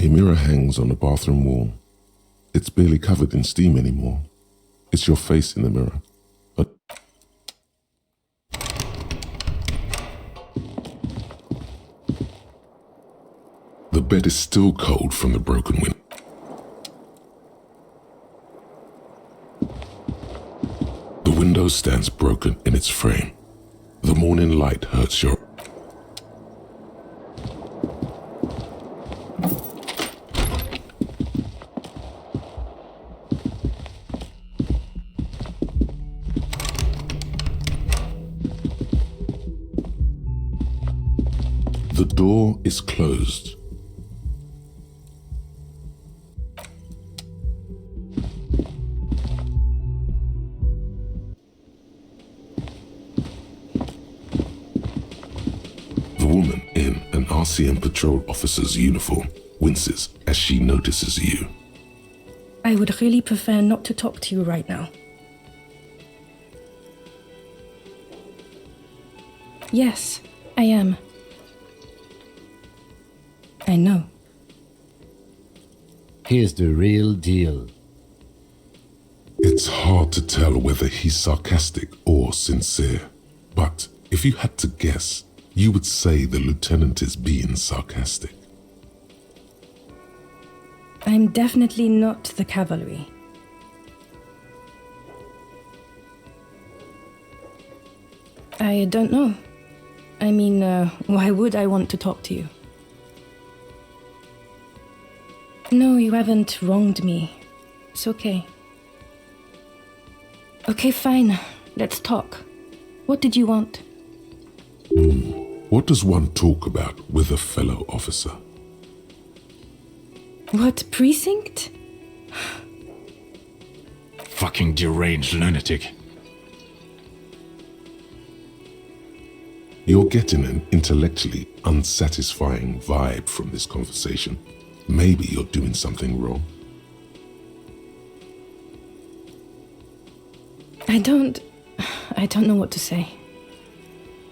A mirror hangs on the bathroom wall. It's barely covered in steam anymore. It's your face in the mirror. The bed is still cold from the broken window. The window stands broken in its frame. The morning light hurts your... The door is closed. The woman in an RCM patrol officer's uniform winces as she notices you. I would really prefer not to talk to you right now. Yes, I am. I know. Here's the real deal. It's hard to tell whether he's sarcastic or sincere, but if you had to guess, you would say the lieutenant is being sarcastic. I'm definitely not the cavalry. I don't know. I mean, why would I want to talk to you? No, you haven't wronged me. It's okay. Okay, fine. Let's talk. What did you want? What does one talk about with a fellow officer? What precinct? Fucking deranged lunatic. You're getting an intellectually unsatisfying vibe from this conversation. Maybe you're doing something wrong. I don't know what to say.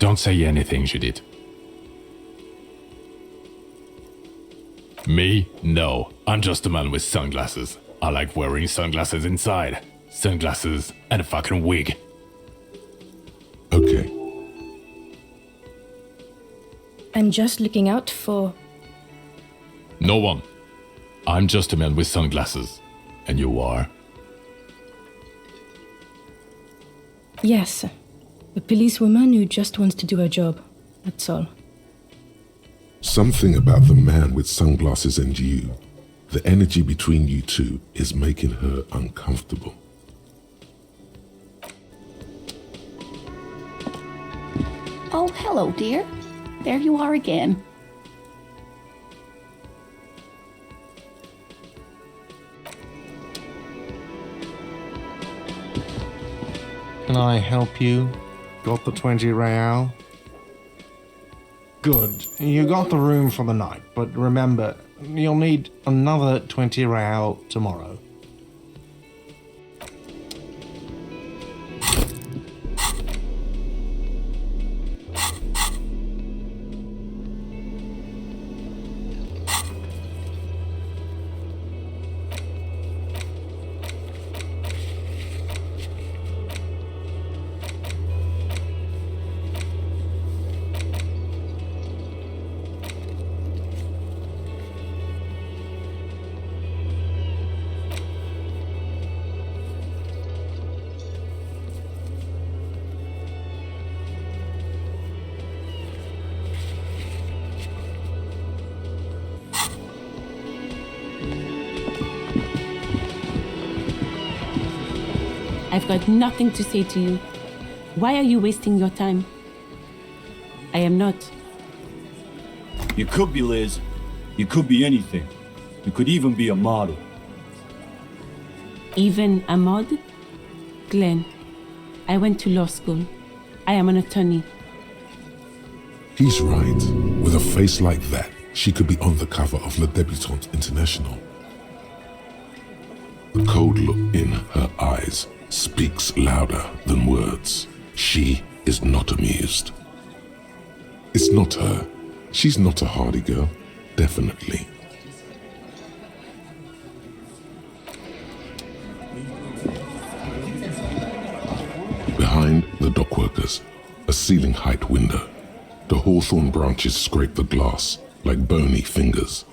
Don't say anything, Judith. Me? No. I'm just a man with sunglasses. I like wearing sunglasses inside. Sunglasses and a fucking wig. Okay. I'm just looking out for... No one. I'm just a man with sunglasses. And you are? Yes. A policewoman who just wants to do her job. That's all. Something about the man with sunglasses and you, the energy between you two is making her uncomfortable. Oh, hello, dear. There you are again. Can I help you? Got the 20 real? Good. You got the room for the night, but remember, you'll need another 20 real tomorrow. I've got nothing to say to you. Why are you wasting your time? I am not. You could be Liz. You could be anything. You could even be a model. Even a mod? Glenn, I went to law school. I am an attorney. He's right. With a face like that, she could be on the cover of Le Débutante International. The cold look in her eyes speaks louder than words. She is not amused. It's not her. She's not a hardy girl. Definitely. ceiling height window. The hawthorn branches scrape the glass like bony fingers.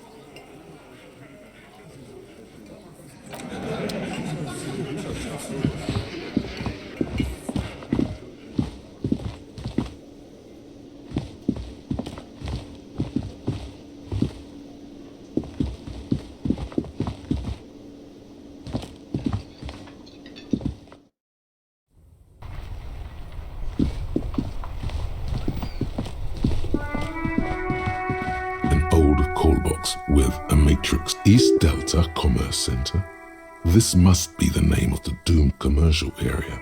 Call box with a matrix. East Delta Commerce Center. This must be the name of the doomed commercial area.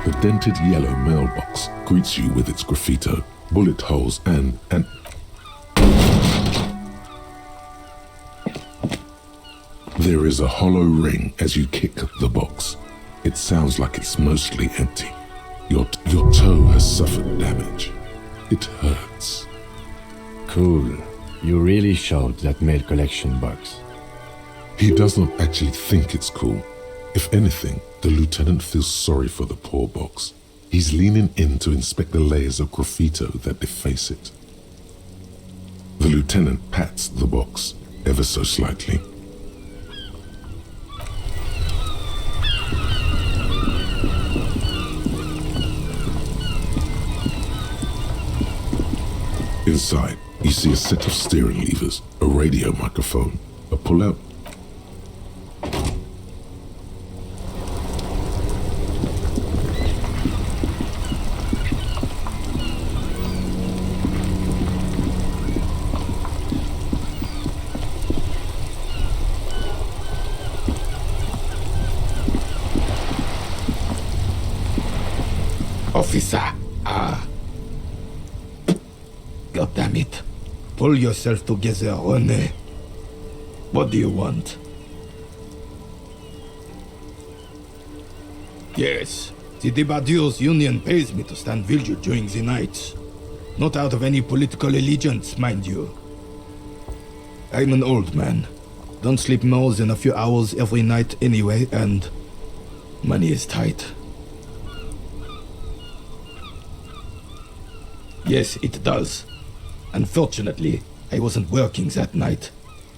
The dented yellow mailbox greets you with its graffito, bullet holes and there is a hollow ring as you kick the box. It sounds like it's mostly empty. Your toe has suffered damage. It hurts. Cool. You really showed that mail collection box. He does not actually think it's cool. If anything, the lieutenant feels sorry for the poor box. He's leaning in to inspect the layers of graffito that deface it. The lieutenant pats the box ever so slightly. Inside, you see a set of steering levers, a radio microphone, a pull-out. Officer, God damn it. Pull yourself together, René. What do you want? Yes, the Debardeurs Union pays me to stand vigil during the night. Not out of any political allegiance, mind you. I'm an old man. Don't sleep more than a few hours every night anyway, and money is tight. Yes, it does. Unfortunately, I wasn't working that night.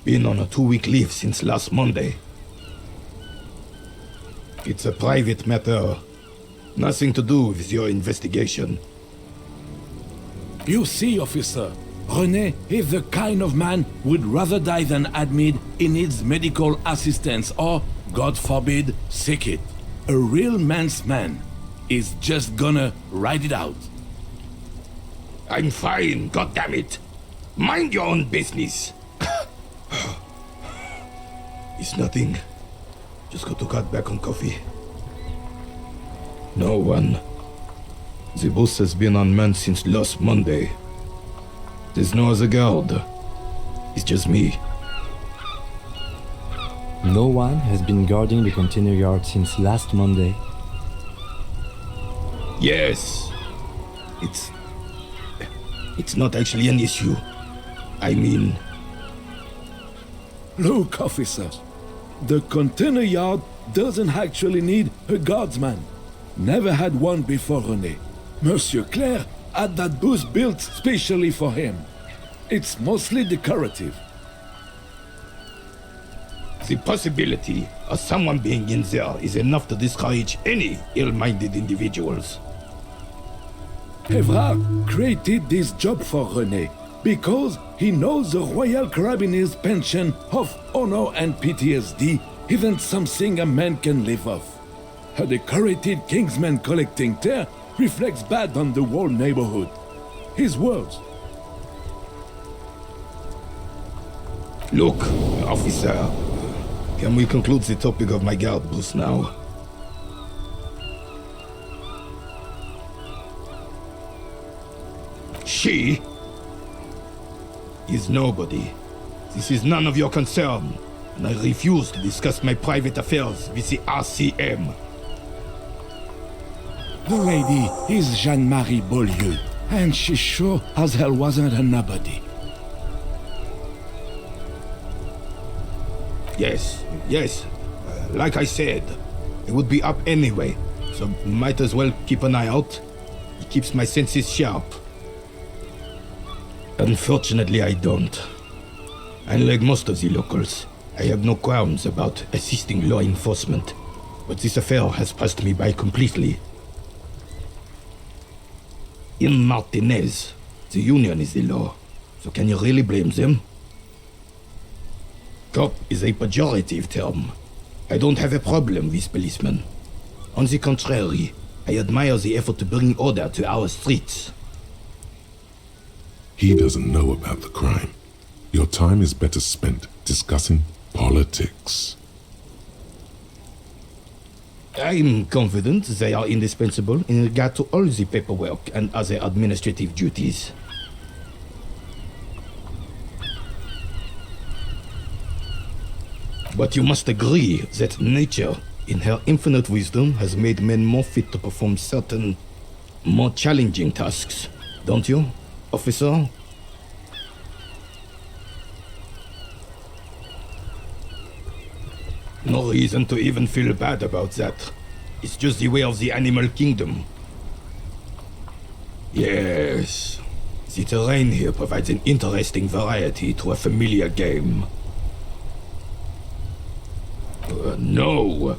Been on a 2-week leave since last Monday. It's a private matter. Nothing to do with your investigation. You see, officer, René is the kind of man who'd rather die than admit he needs medical assistance or, God forbid, seek it. A real man's man is just gonna ride it out. I'm fine, goddammit. Mind your own business. It's nothing. Just got to cut back on coffee. No one. The bus has been unmanned since last Monday. There's no other guard. It's just me. No one has been guarding the container yard since last Monday. Yes. It's not actually an issue. I mean... Look, officer. The container yard doesn't actually need a guardsman. Never had one before René. Monsieur Claire had that booth built specially for him. It's mostly decorative. The possibility of someone being in there is enough to discourage any ill-minded individuals. Evrard created this job for René because he knows the Royal Carabiniers' pension of honor and PTSD isn't something a man can live off. A decorated Kingsman collecting tear reflects bad on the whole neighborhood. His words. Look, officer, can we conclude the topic of my guard booth now? She is nobody. This is none of your concern, and I refuse to discuss my private affairs with the RCM. The lady is Jeanne-Marie Beaulieu, and she sure as hell wasn't a nobody. Yes, yes. Like I said, it would be up anyway, so might as well keep an eye out. It keeps my senses sharp. Unfortunately, I don't. Unlike most of the locals, I have no qualms about assisting law enforcement, but this affair has passed me by completely. In Martinez, the union is the law, so can you really blame them? Cop is a pejorative term. I don't have a problem with policemen. On the contrary, I admire the effort to bring order to our streets. He doesn't know about the crime. Your time is better spent discussing politics. I'm confident they are indispensable in regard to all the paperwork and other administrative duties. But you must agree that nature, in her infinite wisdom, has made men more fit to perform certain, more challenging tasks, don't you, officer? No reason to even feel bad about that. It's just the way of the animal kingdom. Yes, the terrain here provides an interesting variety to a familiar game. No,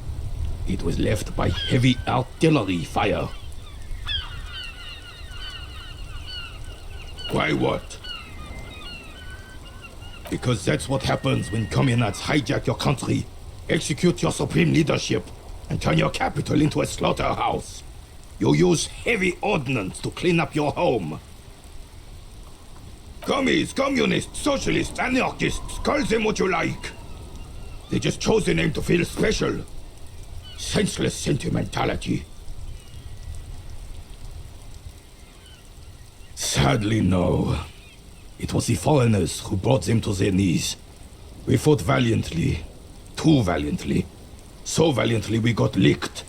it was left by heavy artillery fire. Why what? Because that's what happens when communards hijack your country, execute your supreme leadership, and turn your capital into a slaughterhouse. You use heavy ordnance to clean up your home. Commies, communists, socialists, anarchists, call them what you like. They just chose the name to feel special. Senseless sentimentality. Sadly, no. It was the foreigners who brought them to their knees. We fought valiantly. Too valiantly. So valiantly we got licked.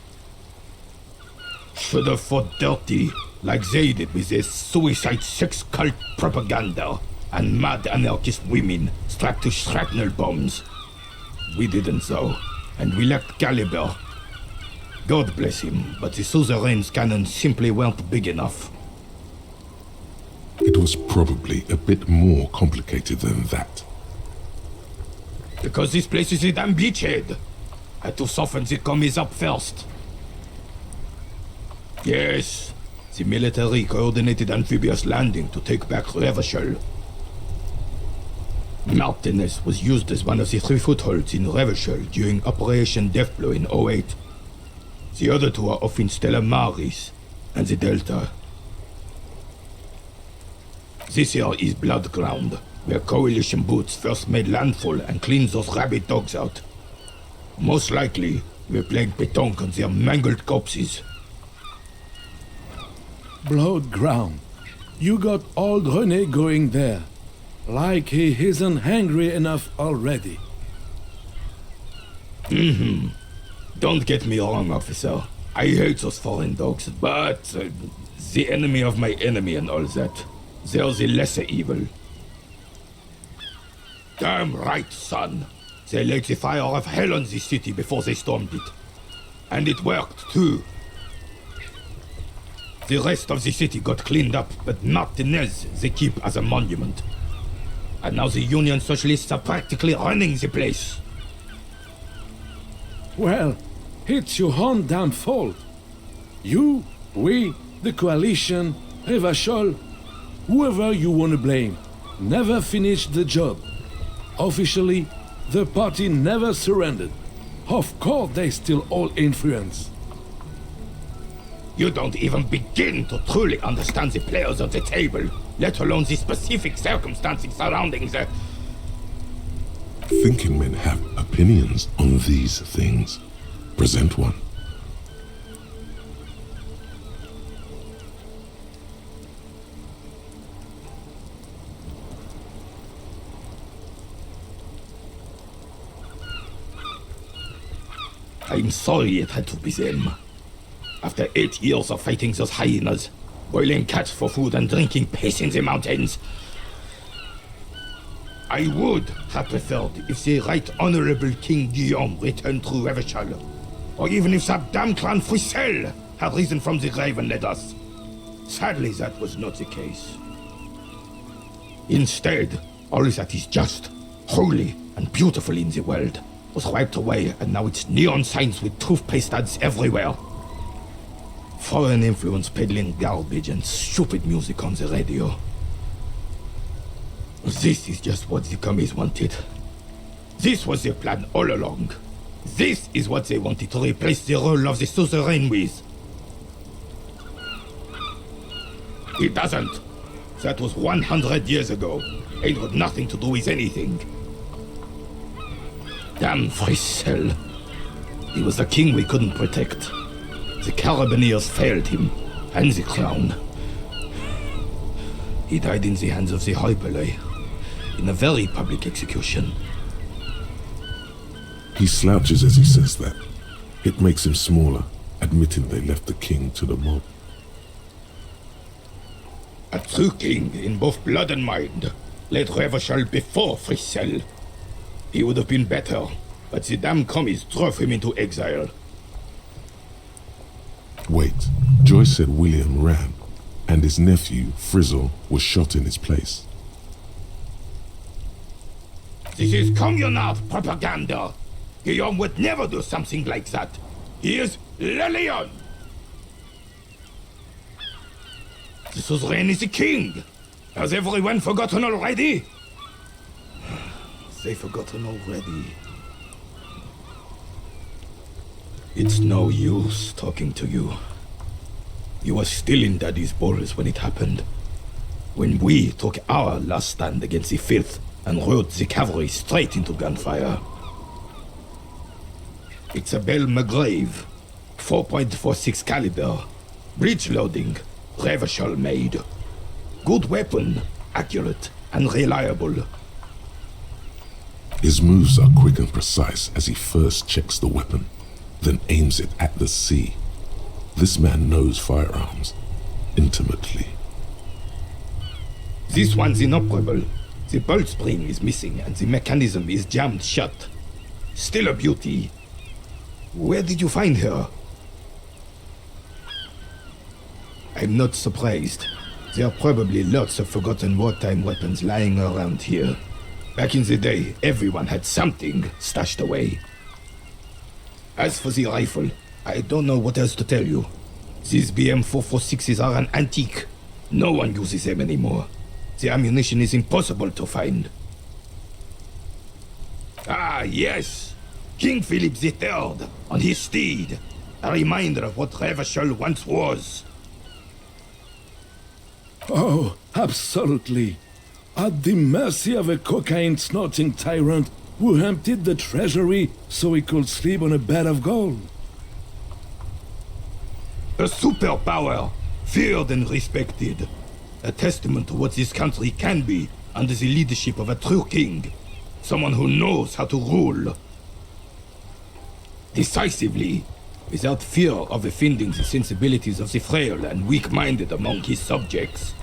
Should have fought dirty, like they did with their suicide sex cult propaganda and mad anarchist women strapped to shrapnel bombs. We didn't though, and we lacked caliber. God bless him, but the suzerain's cannons simply weren't big enough. It was probably a bit more complicated than that. Because this place is a damn beachhead. Had to soften the commies up first. Yes, the military coordinated amphibious landing to take back Revachol. Martinez was used as one of the 3 footholds in Revachol during Operation Deathblow in 08. The other 2 are off in Stella Maris and the Delta. This here is Blood Ground, where coalition boots first made landfall and cleaned those rabid dogs out. Most likely, we're playing pétanque on their mangled corpses. Blood ground. You got old René going there. Like he isn't hungry enough already. Don't get me wrong, officer. I hate those foreign dogs, but the enemy of my enemy and all that. They're the lesser evil. Damn right, son. They laid the fire of hell on this city before they stormed it. And it worked, too. The rest of the city got cleaned up, but Martinez they keep as a monument. And now the Union Socialists are practically running the place. Well, it's your own damn fault. You, we, the coalition, Revachol, whoever you want to blame, never finished the job. Officially, the party never surrendered. Of course, they still hold influence. You don't even begin to truly understand the players at the table, let alone the specific circumstances surrounding the... Thinking men have opinions on these things. Present one. I'm sorry it had to be them. After 8 years of fighting those hyenas, boiling cats for food and drinking piss in the mountains, I would have preferred if the Right Honorable King Guillaume returned through Revachol, or even if that damn clan Frisel had risen from the grave and led us. Sadly, that was not the case. Instead, all that is just, holy, and beautiful in the world was wiped away, and now it's neon signs with toothpaste ads everywhere. Foreign influence peddling garbage and stupid music on the radio. This is just what the commies wanted. This was their plan all along. This is what they wanted to replace the role of the suzerain with. It doesn't. That was 100 years ago. It had nothing to do with anything. Damn Frisel. He was the king we couldn't protect. The Carabineers failed him, and the crown. He died in the hands of the Hyperlay, in a very public execution. He slouches as he says that. It makes him smaller, admitting they left the king to the mob. A true king in both blood and mind led Revachol before Frisel. He would have been better, but the damn commies drove him into exile. Wait, Joyce said William ran, and his nephew, Frizzle, was shot in his place. This is communal propaganda. Guillaume would never do something like that. He is Le Lion. The suzerain is the king. Has everyone forgotten already? They've forgotten already. It's no use talking to you. You were still in Daddy's balls when it happened. When we took our last stand against the filth and rode the cavalry straight into gunfire. It's a Bell McGrave, 4.46 caliber, breech loading, Revachol made. Good weapon, accurate and reliable. His moves are quick and precise as he first checks the weapon, then aims it at the sea. This man knows firearms intimately. This one's inoperable. The bolt spring is missing and the mechanism is jammed shut. Still a beauty. Where did you find her? I'm not surprised. There are probably lots of forgotten wartime weapons lying around here. Back in the day, everyone had something stashed away. As for the rifle, I don't know what else to tell you. These BM-446s are an antique. No one uses them anymore. The ammunition is impossible to find. Ah, yes! King Philip III, on his steed. A reminder of what Revachol once was. Oh, absolutely. At the mercy of a cocaine-snorting tyrant who emptied the treasury so he could sleep on a bed of gold. A superpower, feared and respected. A testament to what this country can be under the leadership of a true king. Someone who knows how to rule. Decisively, without fear of offending the sensibilities of the frail and weak-minded among his subjects.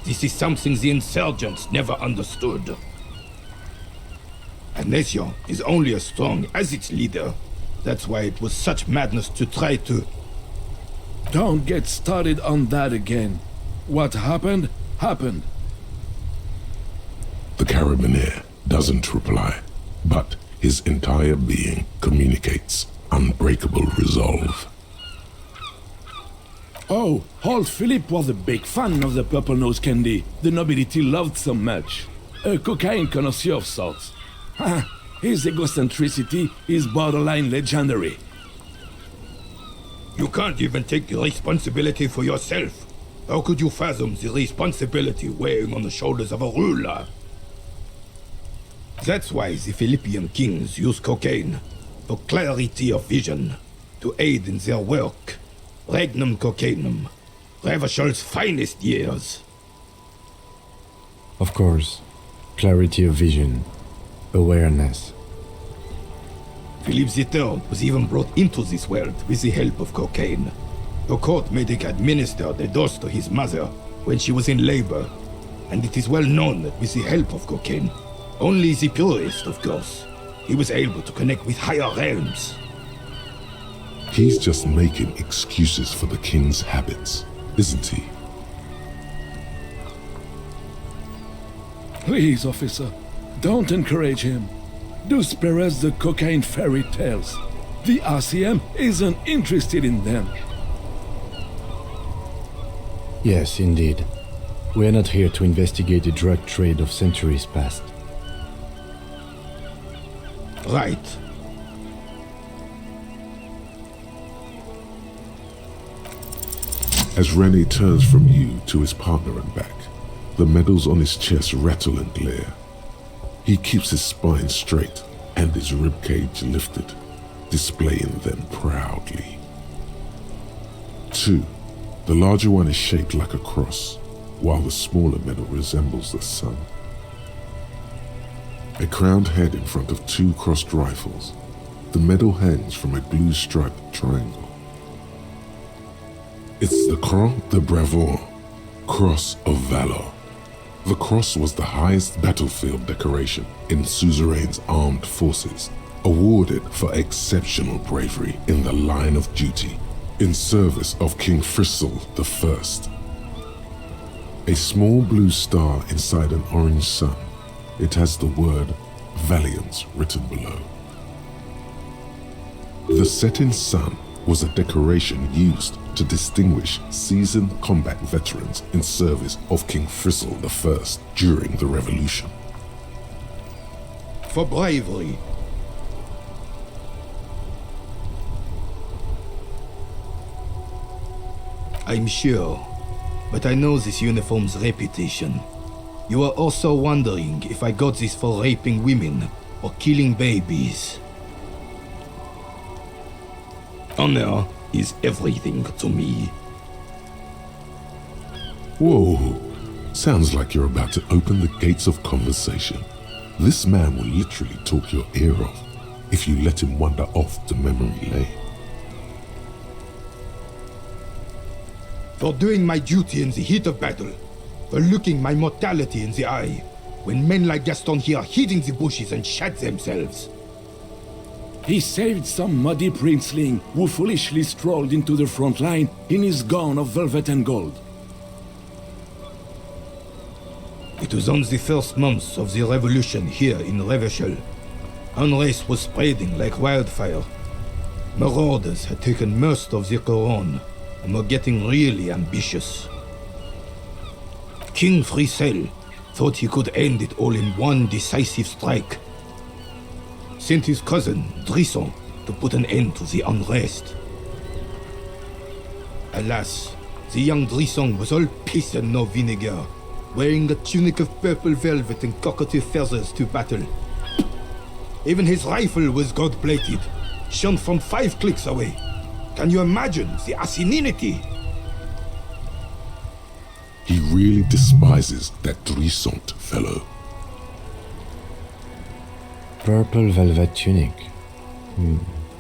This is something the insurgents never understood. A nation is only as strong as its leader. That's why it was such madness to try to... Don't get started on that again. What happened, happened. The Carabineer doesn't reply, but his entire being communicates unbreakable resolve. Oh, old Philip was a big fan of the purple nose candy the nobility loved so much. A cocaine connoisseur of sorts. His egocentricity is borderline legendary. You can't even take the responsibility for yourself. How could you fathom the responsibility weighing on the shoulders of a ruler? That's why the Philippian kings use cocaine, for clarity of vision, to aid in their work. Regnum cocainum, Revachol's finest years. Of course, clarity of vision, awareness. Philip III was even brought into this world with the help of cocaine. The court medic administered a dose to his mother when she was in labor, and it is well known that with the help of cocaine, Only the purest, of course. He was able to connect with higher realms. He's just making excuses for the king's habits, isn't he? Please, officer, don't encourage him. Do spare us the cocaine fairy tales. The RCM isn't interested in them. Yes, indeed. We're not here to investigate the drug trade of centuries past. Right. As Rene turns from you to his partner and back, the medals on his chest rattle and glare. He keeps his spine straight and his ribcage lifted, displaying them proudly. 2. The larger one is shaped like a cross, while the smaller medal resembles the sun. A crowned head in front of 2 crossed rifles, the medal hangs from a blue-striped triangle. It's the Croix de Bravoure, Cross of Valor. The cross was the highest battlefield decoration in Suzerain's armed forces, awarded for exceptional bravery in the line of duty, in service of King Frizzle I. A small blue star inside an orange sun. It has the word Valiant written below. The setting sun was a decoration used to distinguish seasoned combat veterans in service of King Frizzle I during the Revolution. For bravery. I'm sure, but I know this uniform's reputation. You are also wondering if I got this for raping women or killing babies. Honor is everything to me. Whoa, sounds like you're about to open the gates of conversation. This man will literally talk your ear off if you let him wander off to memory lane. For doing my duty in the heat of battle, for looking my mortality in the eye, when men like Gaston here hid in the bushes and shat themselves. He saved some muddy princeling who foolishly strolled into the front line in his gown of velvet and gold. It was on the first months of the revolution here in Revachol. Unrest was spreading like wildfire. Marauders had taken most of the Couronne and were getting really ambitious. King Frizzle thought he could end it all in one decisive strike. Sent his cousin, Drisson, to put an end to the unrest. Alas, the young Drisson was all piss and no vinegar, wearing a tunic of purple velvet and cockatoo feathers to battle. Even his rifle was gold-plated, shone from 5 clicks away. Can you imagine the asininity? He really despises that Drisson fellow. Purple velvet tunic.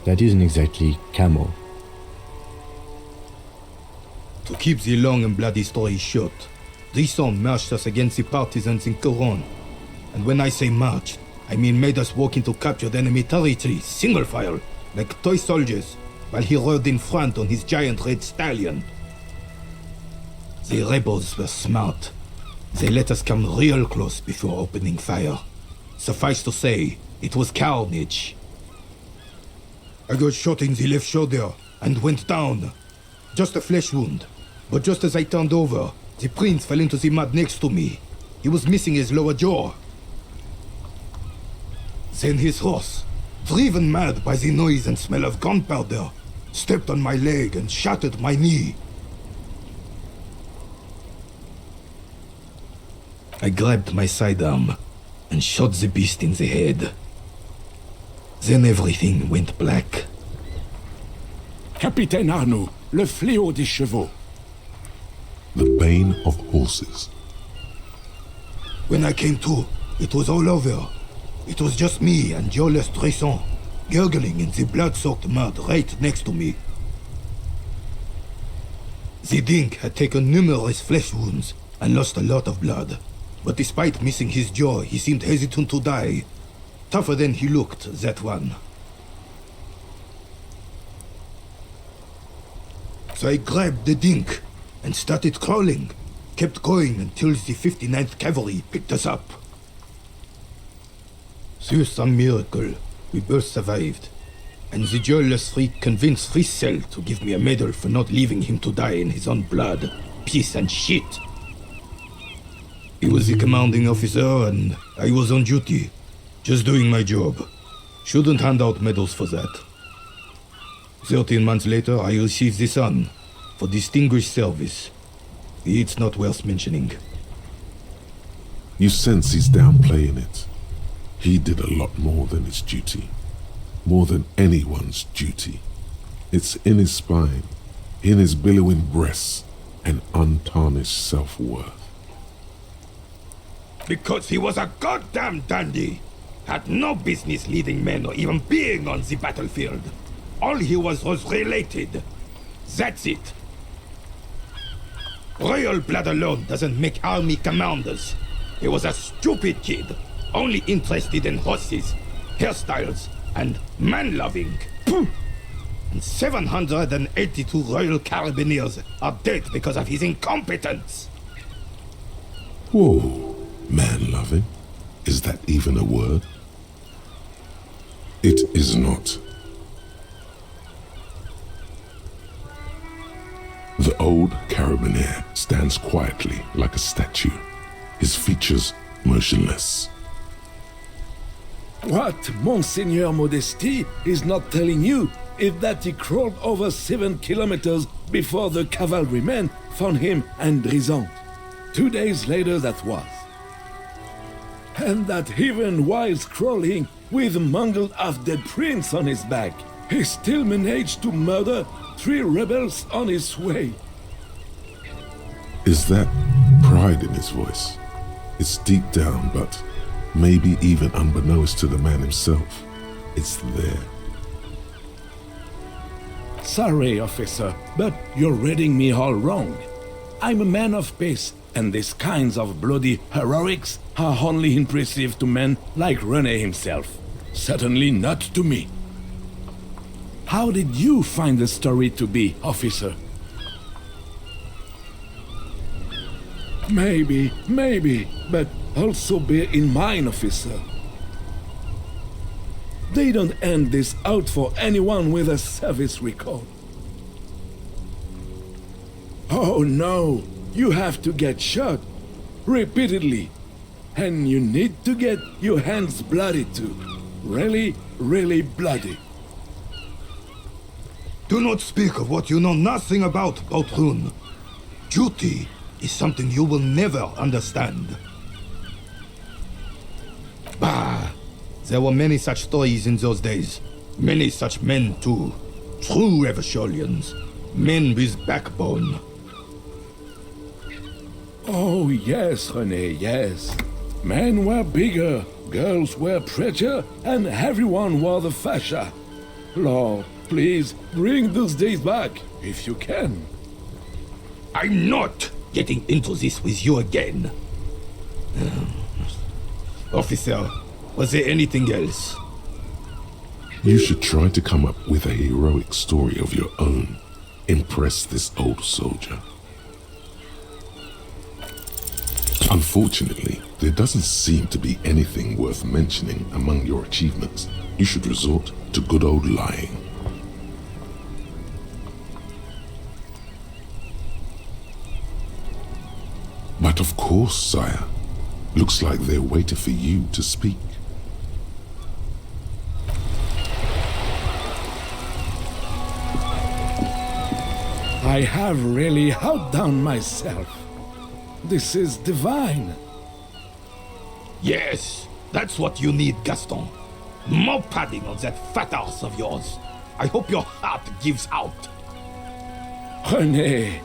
That isn't exactly camo. To keep the long and bloody story short, Drisson marched us against the partisans in Couronne. And when I say marched, I mean made us walk into captured enemy territory, single file, like toy soldiers, while he rode in front on his giant red stallion. The rebels were smart. They let us come real close before opening fire. Suffice to say, it was carnage. I got shot in the left shoulder and went down. Just a flesh wound. But just as I turned over, the prince fell into the mud next to me. He was missing his lower jaw. Then his horse, driven mad by the noise and smell of gunpowder, stepped on my leg and shattered my knee. I grabbed my sidearm and shot the beast in the head. Then everything went black. Capitaine Arnoux, le fléau des chevaux. The bane of horses. When I came to, it was all over. It was just me and Jolas Drisson, gurgling in the blood-soaked mud right next to me. The dink had taken numerous flesh wounds and lost a lot of blood. But despite missing his jaw, he seemed hesitant to die. Tougher than he looked, that one. So I grabbed the dink and started crawling. Kept going until the 59th Cavalry picked us up. Through some miracle, we both survived. And the joyless freak convinced Cell to give me a medal for not leaving him to die in his own blood, piss and shit. He was the commanding officer and I was on duty, just doing my job. Shouldn't hand out medals for that. 13 months later, I received the Sun for distinguished service. It's not worth mentioning. You sense he's downplaying it. He did a lot more than his duty. More than anyone's duty. It's in his spine, in his billowing breasts, and untarnished self-worth. Because he was a goddamn dandy. Had no business leading men or even being on the battlefield. All he was related. That's it. Royal blood alone doesn't make army commanders. He was a stupid kid, only interested in horses, hairstyles, and man-loving. And 782 Royal Carabineers are dead because of his incompetence. Whoa, man-loving? Is that even a word? It is not. The old carabinier stands quietly like a statue, his features motionless. What Monseigneur Modesty is not telling you is that he crawled over 7 kilometers before the cavalrymen found him en Drizant. 2 days later that was. And that even while crawling with a mangled half-dead prince on his back, he still managed to murder 3 rebels on his way. Is that pride in his voice? It's deep down, but maybe even unbeknownst to the man himself, it's there. Sorry, officer, but you're reading me all wrong. I'm a man of peace, and these kinds of bloody heroics are only impressive to men like René himself. Certainly not to me. How did you find the story to be, officer? Maybe, but also bear in mind, officer. They don't end this out for anyone with a service record. Oh no, you have to get shot repeatedly, and you need to get your hands bloody too. Really, really bloody. Do not speak of what you know nothing about, Part1. Duty is something you will never understand. Bah! There were many such stories in those days. Many such men too. True Revacholians. Men with backbone. Oh yes, René, yes. Men were bigger, girls were prettier, and everyone wore the fascia. Lord, please bring those days back, if you can. I'm not getting into this with you again. Officer, was there anything else? You should try to come up with a heroic story of your own. Impress this old soldier. Unfortunately, there doesn't seem to be anything worth mentioning among your achievements. You should resort to good old lying. But of course, sire. Looks like they're waiting for you to speak. I have really outdone myself. This is divine. Yes, that's what you need, Gaston. More padding on that fat arse of yours. I hope your heart gives out. René,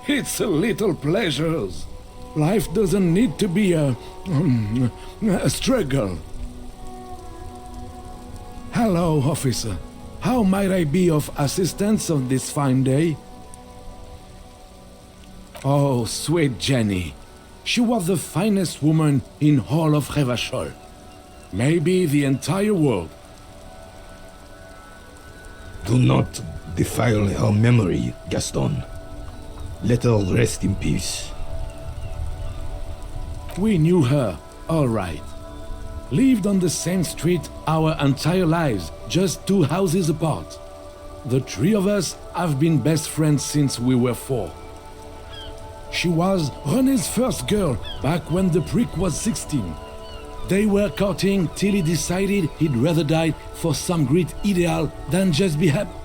it's a little pleasures. Life doesn't need to be a struggle. Hello, officer. How might I be of assistance on this fine day? Oh, sweet Jenny. She was the finest woman in all of Revachol. Maybe the entire world. Do not defile her memory, Gaston. Let her rest in peace. We knew her, all right. Lived on the same street our entire lives, just 2 houses apart. The 3 of us have been best friends since we were 4. She was René's first girl back when the prick was 16. They were courting till he decided he'd rather die for some great ideal than just be happy.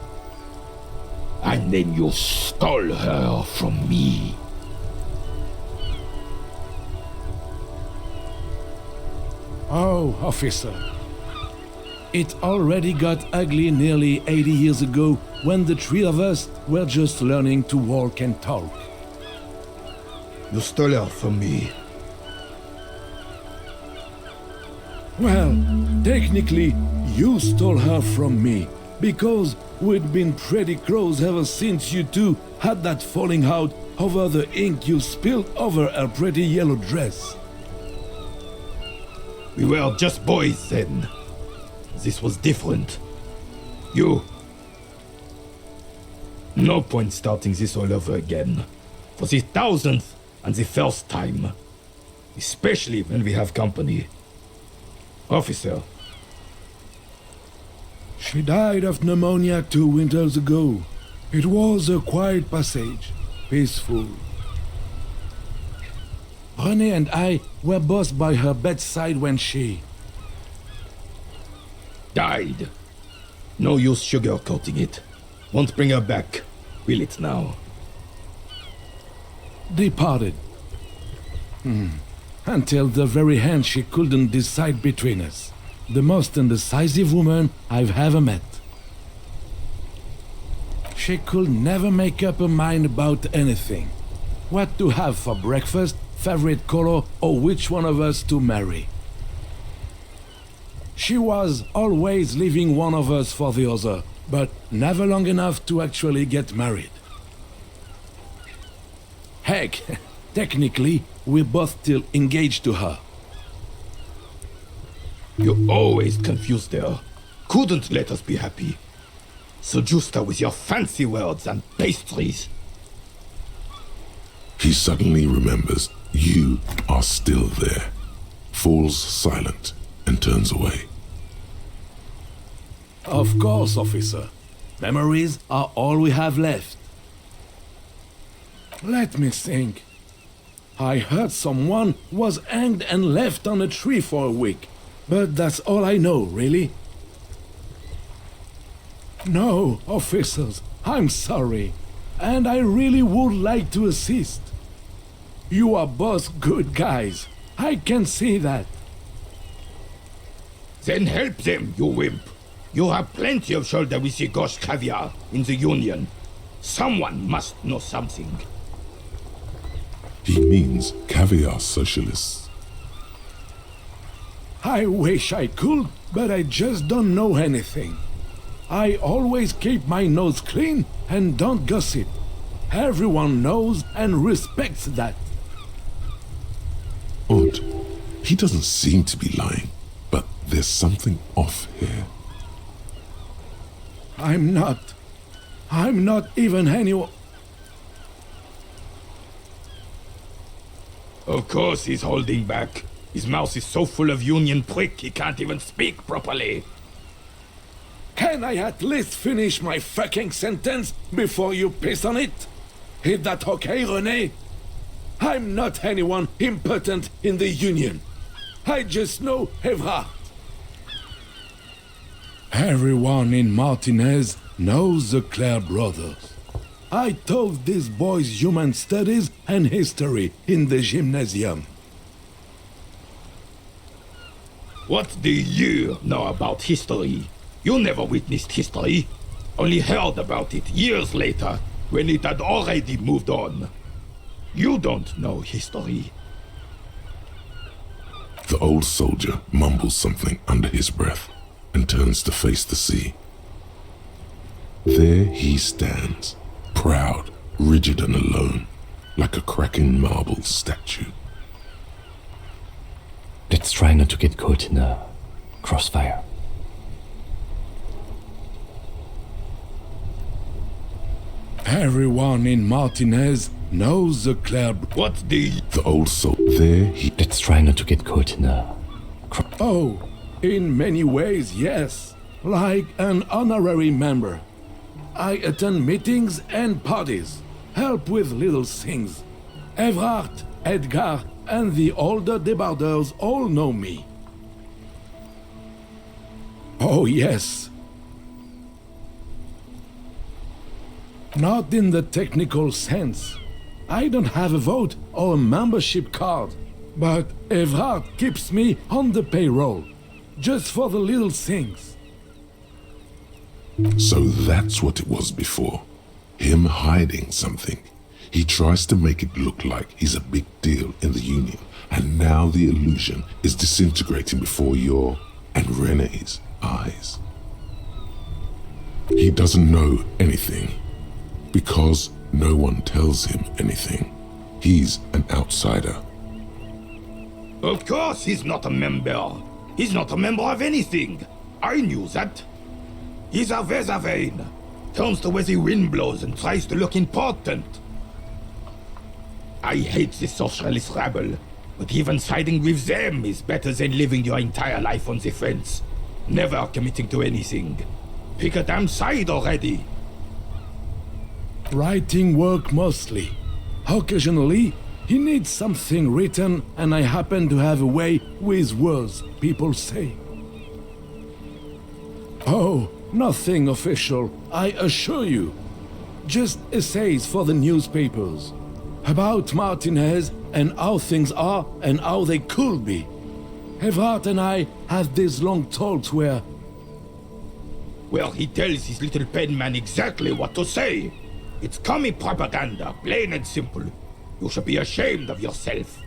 And then you stole her from me. Oh, officer. It already got ugly nearly 80 years ago when the 3 of us were just learning to walk and talk. You stole her from me. Well, technically, you stole her from me, because we'd been pretty close ever since you two had that falling out over the ink you spilled over her pretty yellow dress. We were just boys then. This was different. You... No point starting this all over again. For the 1000th and the first time. Especially when we have company. Officer. She died of pneumonia 2 winters ago. It was a quiet passage, peaceful. René and I were both by her bedside when she... died. No use sugarcoating it. Won't bring her back. Will it now? departed. Until the very end she couldn't decide between us. The most indecisive woman I've ever met. She could never make up her mind about anything. What to have for breakfast, favorite color, or which one of us to marry. She was always leaving one of us for the other, but never long enough to actually get married. Heck, technically, we're both still engaged to her. You always confused her. Couldn't let us be happy. Seduced her with your fancy words and pastries. He suddenly remembers you are still there, falls silent, and turns away. Of course, officer. Memories are all we have left. Let me think. I heard someone was hanged and left on a tree for a week, but that's all I know, really. No, officers, I'm sorry, and I really would like to assist. You are both good guys. I can see that. Then help them, you wimp. You have plenty of shoulder with the gauche caviar in the Union. Someone must know something. He means caviar socialists. I wish I could, but I just don't know anything. I always keep my nose clean and don't gossip. Everyone knows and respects that. Odd. He doesn't seem to be lying, but there's something off here. I'm not even anyone. Of course he's holding back. His mouth is so full of Union prick he can't even speak properly. Can I at least finish my fucking sentence before you piss on it? Is that okay, René? I'm not anyone important in the Union. I just know Evrard. Everyone in Martinez knows the Clare brothers. I taught these boys human studies and history in the gymnasium. What do you know about history? You never witnessed history. Only heard about it years later, when it had already moved on. You don't know history. The old soldier mumbles something under his breath and turns to face the sea. There he stands, proud, rigid and alone, like a cracking marble statue. Let's try not to get caught in a crossfire. Everyone in Martinez knows the club. What's the... The old soul. There he... Let's try not to get caught in a... Oh, in many ways, yes. Like an honorary member. I attend meetings and parties, help with little things. Evrard, Edgar, and the older debarders all know me. Oh, yes. Not in the technical sense. I don't have a vote or a membership card, but Evrard keeps me on the payroll, just for the little things. So that's what it was before. Him hiding something. He tries to make it look like he's a big deal in the Union, and now the illusion is disintegrating before your and Renee's eyes. He doesn't know anything, because no one tells him anything. He's an outsider. Of course he's not a member. He's not a member of anything. I knew that. He's a Vezavane. Turns to where the wind blows and tries to look important. I hate the socialist rabble, but even siding with them is better than living your entire life on the fence. Never committing to anything. Pick a damn side already. Writing work mostly. Occasionally, he needs something written, and I happen to have a way with words, people say. Oh, nothing official, I assure you. Just essays for the newspapers. About Martinez and how things are and how they could be. Evrard and I had these long talks where... Well, he tells his little pen man exactly what to say. It's commie propaganda, plain and simple. You should be ashamed of yourself.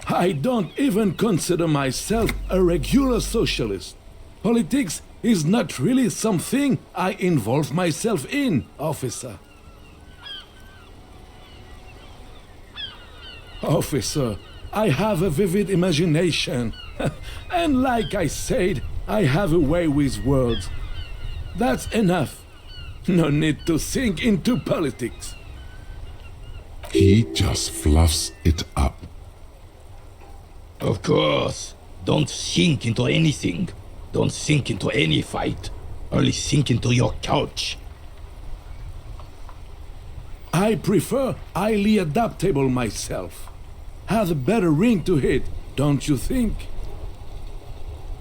I don't even consider myself a regular socialist. Politics is not really something I involve myself in, officer. Officer, I have a vivid imagination. And like I said, I have a way with words. That's enough. No need to sink into politics. He just fluffs it up. Of course. Don't sink into anything. Don't sink into any fight. Only sink into your couch. I prefer highly adaptable myself. Has a better ring to hit, don't you think?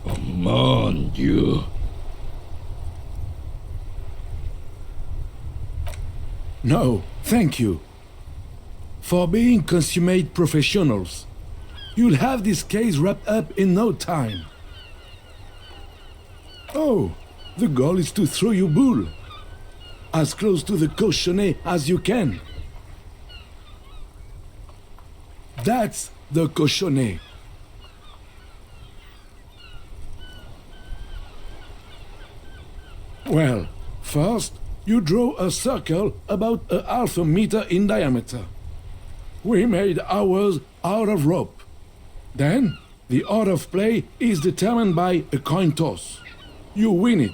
Oh, mon Dieu. No, thank you. For being consummate professionals, you'll have this case wrapped up in no time. Oh, the goal is to throw you bull. As close to the cochonnet as you can. That's the cochonnet. Well, first, you draw a circle about a half a meter in diameter. We made ours out of rope. Then, the order of play is determined by a coin toss. You win it.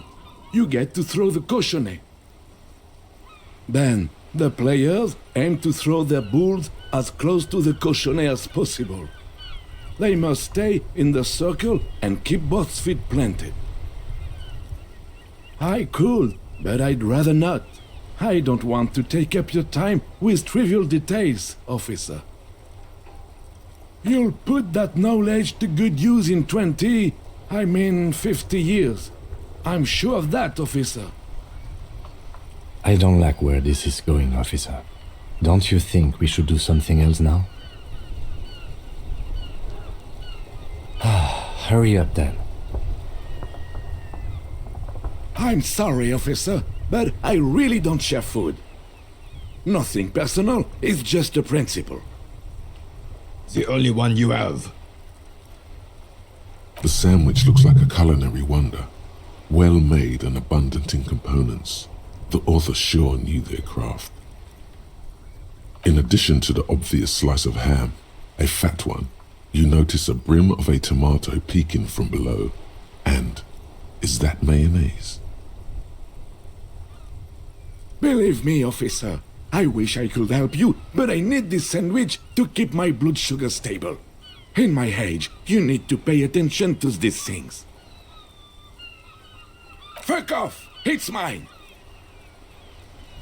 You get to throw the cochonnet. Then, the players aim to throw their bulls as close to the cochonnet as possible. They must stay in the circle and keep both feet planted. I could, but I'd rather not. I don't want to take up your time with trivial details, officer. You'll put that knowledge to good use in 50 years. I'm sure of that, officer. I don't like where this is going, officer. Don't you think we should do something else now? Hurry up then. I'm sorry, officer, but I really don't share food. Nothing personal, it's just a principle. The only one you have. The sandwich looks like a culinary wonder. Well made and abundant in components. The author sure knew their craft. In addition to the obvious slice of ham, a fat one, You notice a brim of a tomato peeking from below. And is that mayonnaise? Believe me, officer, I wish I could help you, but I need this sandwich to keep my blood sugar stable. In my age, you need to pay attention to these things. Fuck off! It's mine!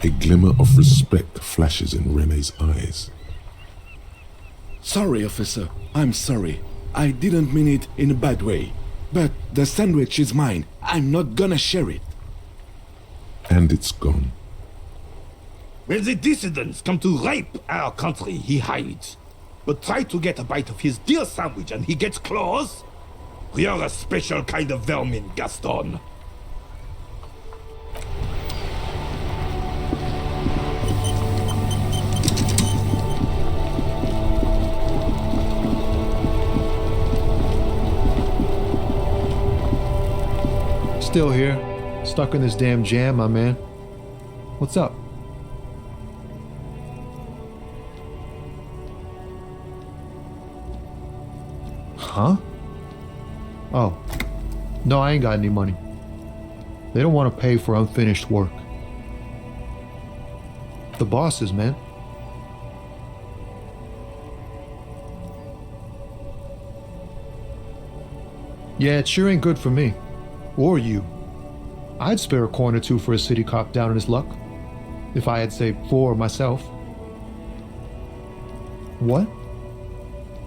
A glimmer of respect flashes in Rene's eyes. Sorry, officer. I'm sorry. I didn't mean it in a bad way. But the sandwich is mine. I'm not gonna share it. And it's gone. When the dissidents come to rape our country, he hides. But try to get a bite of his dear sandwich and he gets claws? We are a special kind of vermin, Gaston. Still here, stuck in this damn jam, my man. What's up? Huh? Oh. No, I ain't got any money. They don't want to pay for unfinished work. The bosses, man. Yeah, it sure ain't good for me. Or you. I'd spare a coin or two for a city cop down in his luck. If I had, say, 4 myself. What?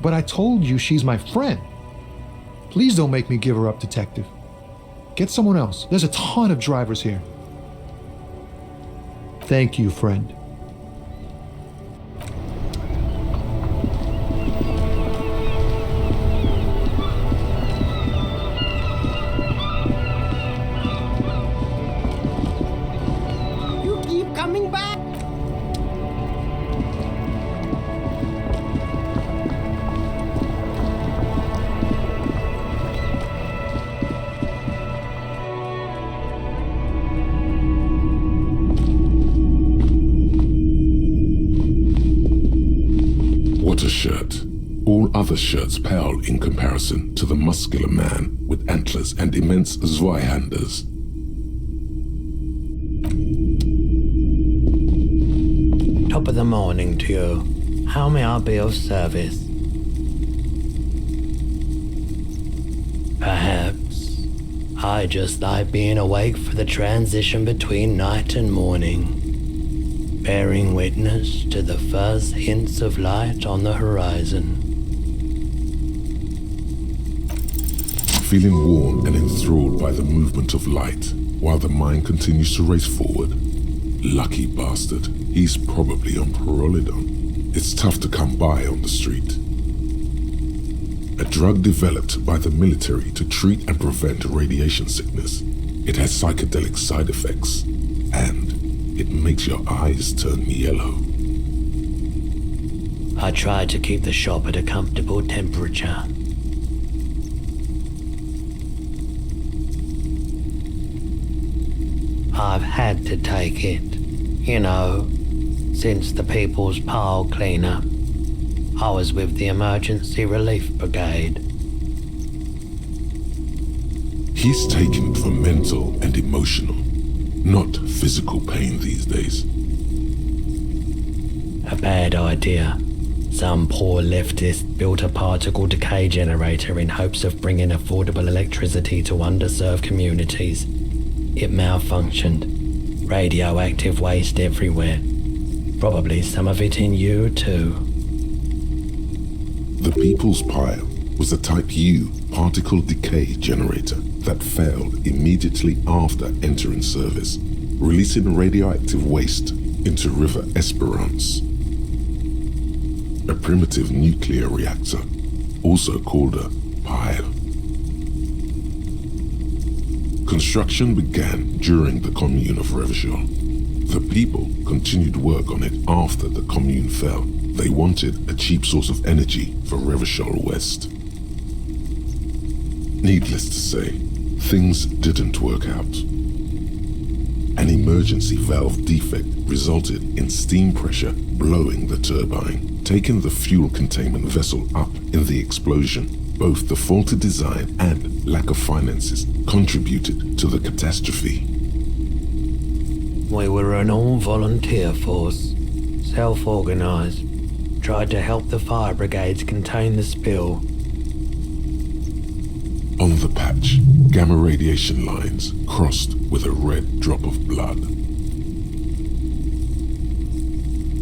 But I told you she's my friend. Please don't make me give her up, detective. Get someone else. There's a ton of drivers here. Thank you, friend. You keep coming back. What a shirt. All other shirts pale in comparison to the muscular man with antlers and immense Zweihanders. Top of the morning to you. How may I be of service? Perhaps I just like being awake for the transition between night and morning, bearing witness to the first hints of light on the horizon. Feeling warm and enthralled by the movement of light, while the mind continues to race forward. Lucky bastard, he's probably on Parolidon. It's tough to come by on the street. A drug developed by the military to treat and prevent radiation sickness. It has psychedelic side effects, and it makes your eyes turn yellow. I try to keep the shop at a comfortable temperature. I've had to take it, you know, since the People's Pile cleanup. I was with the Emergency Relief Brigade. He's taken it for mental and emotional, not physical pain these days. A bad idea. Some poor leftist built a particle decay generator in hopes of bringing affordable electricity to underserved communities. It malfunctioned. Radioactive waste everywhere. Probably some of it in you too. The People's Pile was a Type U particle decay generator that failed immediately after entering service, releasing radioactive waste into River Esperance. A primitive nuclear reactor, also called a pile. Construction began during the Commune of Revachol. The people continued work on it after the Commune fell. They wanted a cheap source of energy for Revachol West. Needless to say, things didn't work out. An emergency valve defect resulted in steam pressure blowing the turbine, taking the fuel containment vessel up in the explosion. Both the faulty design and lack of finances contributed to the catastrophe. We were an all-volunteer force, self-organized, tried to help the fire brigades contain the spill. On the patch, gamma radiation lines crossed with a red drop of blood.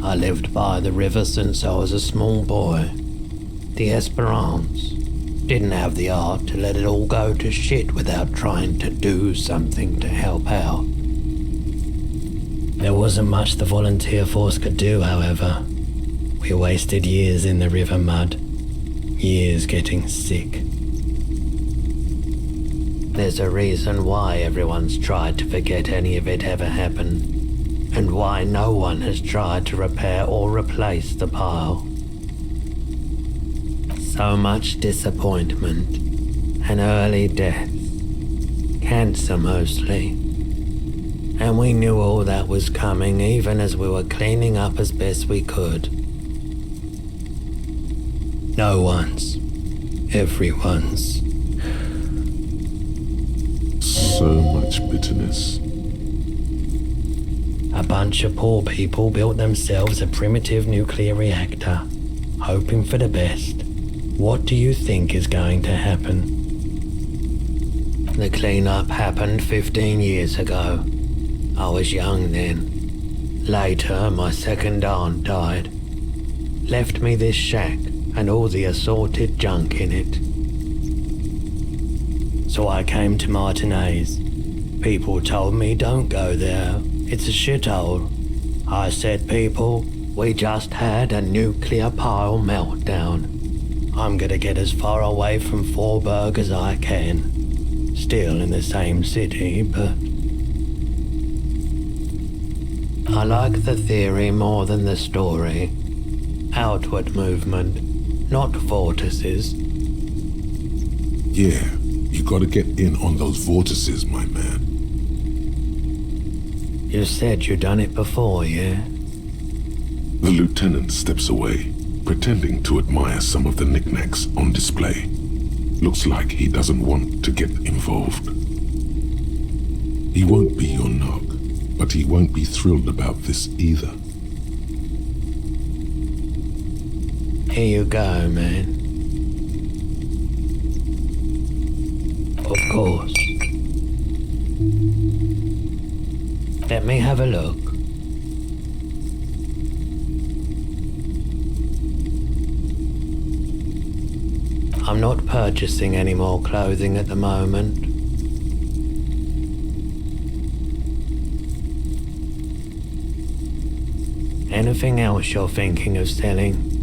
I lived by the river since I was a small boy. The Esperance didn't have the art to let it all go to shit without trying to do something to help out. There wasn't much the volunteer force could do, however. We wasted years in the river mud, years getting sick. There's a reason why everyone's tried to forget any of it ever happened, and why no one has tried to repair or replace the pile. So much disappointment, and early death, cancer mostly. And we knew all that was coming even as we were cleaning up as best we could. No one's, everyone's. So much bitterness. A bunch of poor people built themselves a primitive nuclear reactor, hoping for the best. What do you think is going to happen? The cleanup happened 15 years ago. I was young then. Later, my second aunt died. Left me this shack and all the assorted junk in it. So I came to Martinez. People told me don't go there. It's a shithole. I said, people, we just had a nuclear pile meltdown. I'm gonna get as far away from Forburg as I can. Still in the same city, but... I like the theory more than the story. Outward movement, not vortices. Yeah, you gotta get in on those vortices, my man. You said you'd done it before, yeah? The lieutenant steps away, pretending to admire some of the knickknacks on display. Looks like he doesn't want to get involved. He won't be your knock, but he won't be thrilled about this either. Here you go, man. Of course. Let me have a look. I'm not purchasing any more clothing at the moment. Anything else you're thinking of selling?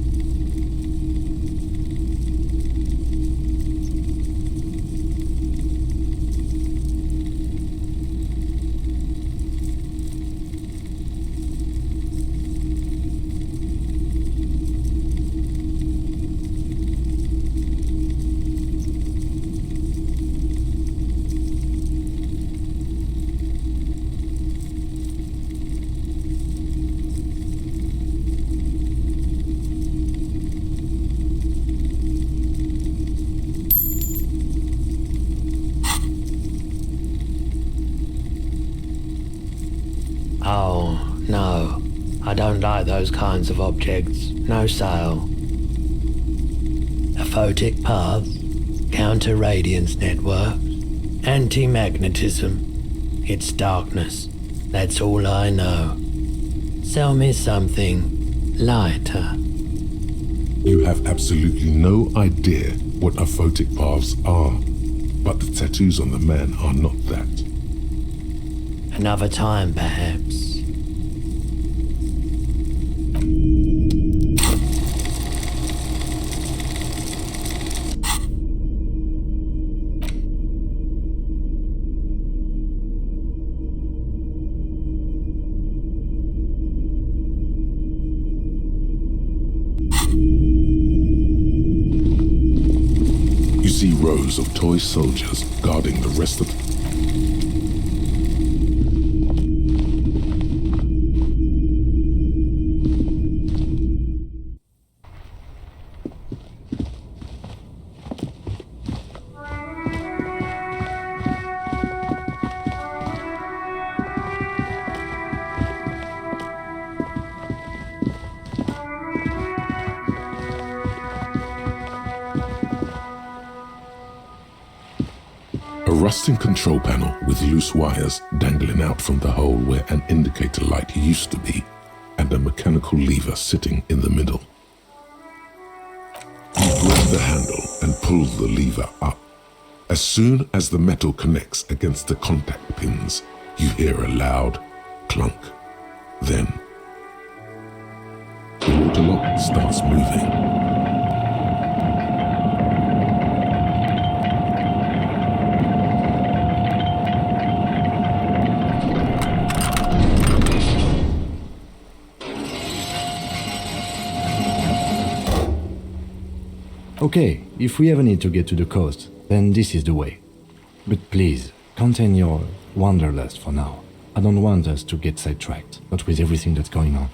Oh, no. I don't like those kinds of objects. No sale. A photic path, counter-radiance network, anti-magnetism. It's darkness. That's all I know. Sell me something lighter. You have absolutely no idea what aphotic paths are, but the tattoos on the man are not that. Another time, perhaps. You see rows of toy soldiers guarding the rest of rusting control panel with loose wires dangling out from the hole where an indicator light used to be, and a mechanical lever sitting in the middle. You grab the handle and pull the lever up. As soon as the metal connects against the contact pins, you hear a loud clunk. Then, the water lock starts moving. Okay, if we ever need to get to the coast, then this is the way. But please, contain your wanderlust for now. I don't want us to get sidetracked, not with everything that's going on.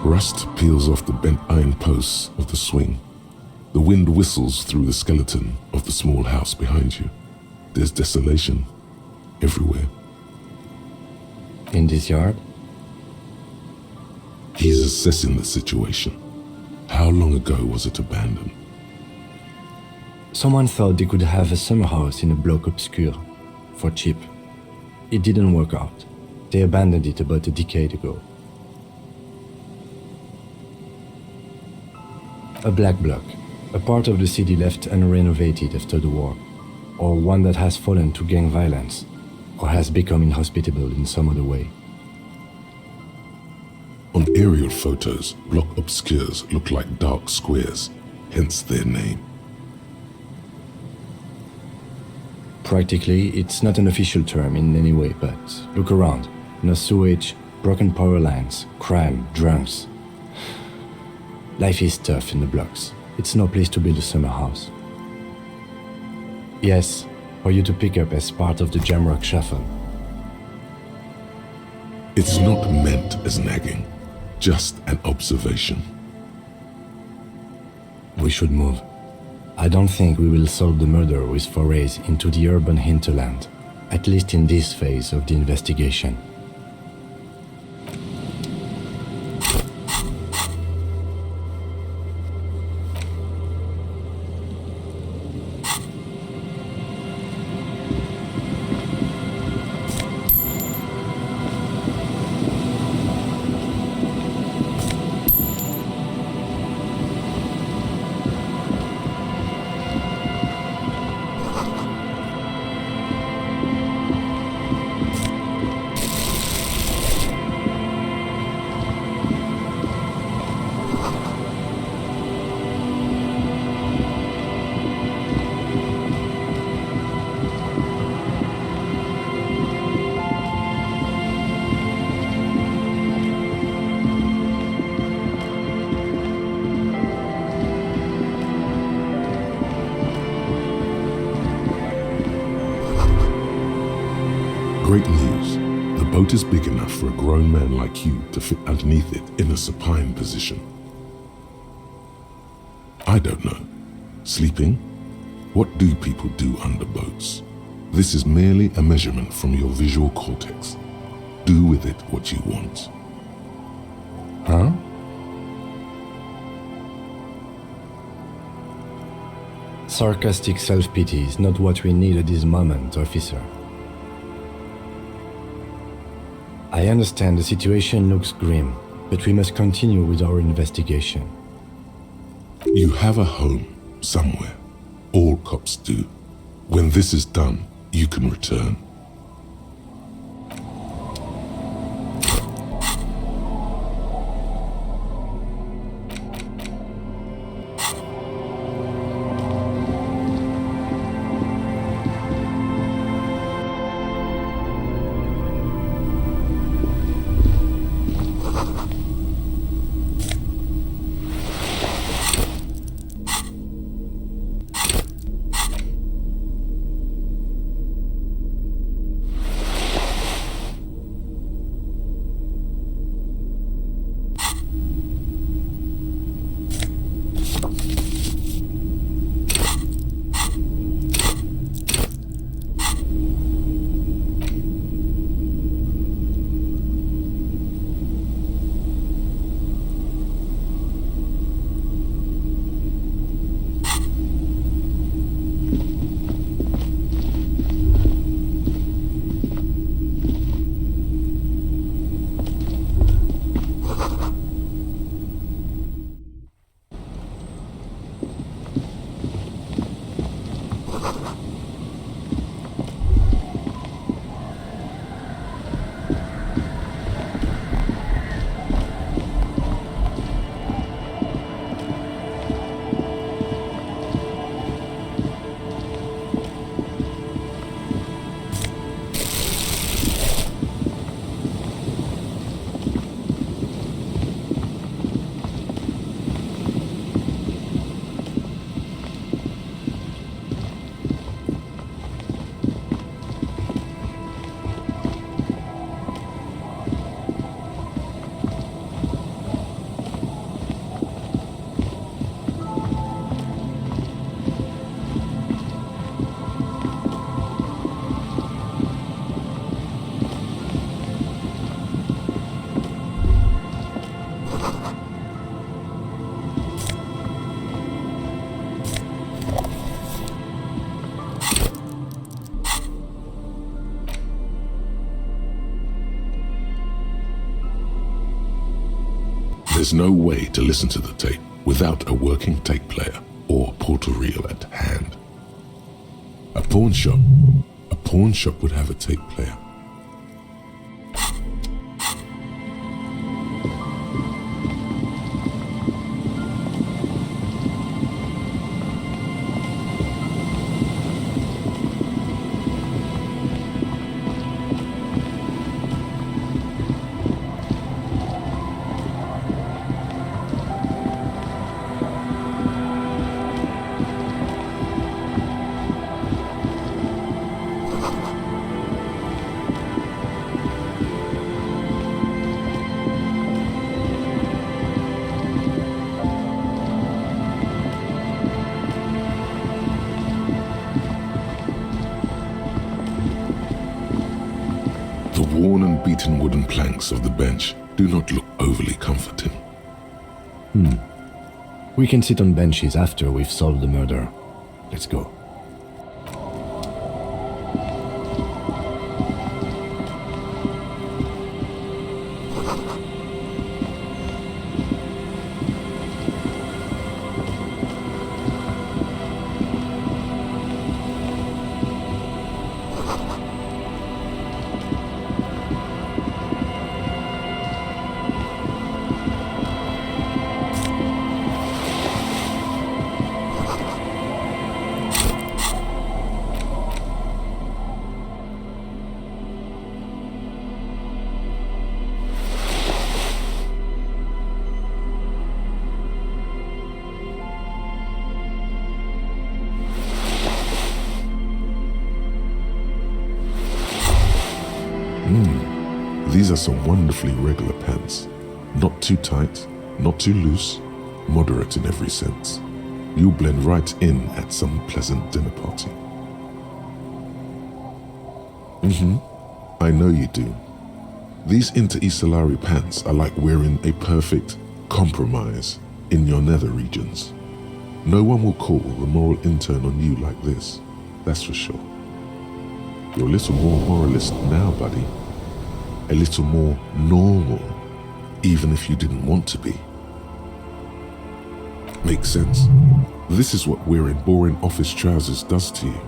Rust peels off the bent iron posts of the swing. The wind whistles through the skeleton of the small house behind you. There's desolation everywhere. In this yard? He's assessing the situation. How long ago was it abandoned? Someone thought they could have a summer house in a bloc obscure, for cheap. It didn't work out. They abandoned it about a decade ago. A black bloc, a part of the city left unrenovated after the war, or one that has fallen to gang violence, or has become inhospitable in some other way. On aerial photos, block obscures look like dark squares, hence their name. Practically, it's not an official term in any way, but look around. No sewage, broken power lines, crime, drunks. Life is tough in the blocks. It's no place to build a summer house. Yes, for you to pick up as part of the Jamrock Shuffle. It's not meant as nagging, just an observation. We should move. I don't think we will solve the murder with forays into the urban hinterland, at least in this phase of the investigation. Great news. The boat is big enough for a grown man like you to fit underneath it in a supine position. I don't know. Sleeping? What do people do under boats? This is merely a measurement from your visual cortex. Do with it what you want. Huh? Sarcastic self-pity is not what we need at this moment, officer. I understand the situation looks grim, but we must continue with our investigation. You have a home somewhere. All cops do. When this is done, you can return. There's no way to listen to the tape without a working tape player or portal reel at hand. A pawn shop would have a tape player. The worn and beaten wooden planks of the bench do not look overly comforting. We can sit on benches after we've solved the murder. Let's go. These are some wonderfully regular pants. Not too tight, not too loose, moderate in every sense. You'll blend right in at some pleasant dinner party. I know you do. These Inter-Isolari pants are like wearing a perfect compromise in your nether regions. No one will call the moral intern on you like this, that's for sure. You're a little more moralist now, buddy. A little more normal, even if you didn't want to be. Makes sense. This is what wearing boring office trousers does to you.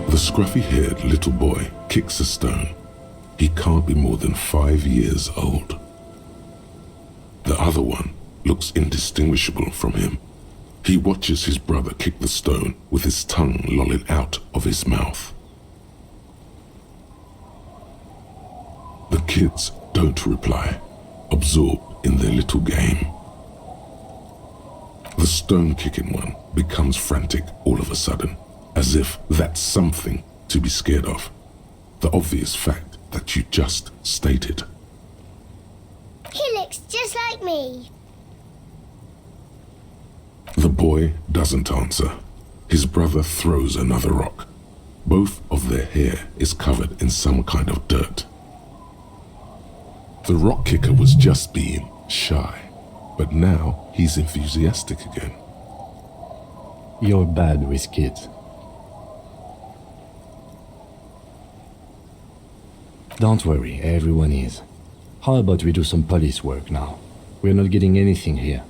The scruffy-haired little boy kicks a stone. He can't be more than 5 years old. The other one looks indistinguishable from him. He watches his brother kick the stone with his tongue lolling out of his mouth. The kids don't reply, absorbed in their little game. The stone-kicking one becomes frantic all of a sudden, as if that's something to be scared of. The obvious fact that you just stated? He looks just like me. The boy doesn't answer. His brother throws another rock. Both of their hair is covered in some kind of dirt. The rock kicker was just being shy, but now he's enthusiastic again. You're bad with kids. Don't worry, everyone is. How about we do some police work now? We're not getting anything here.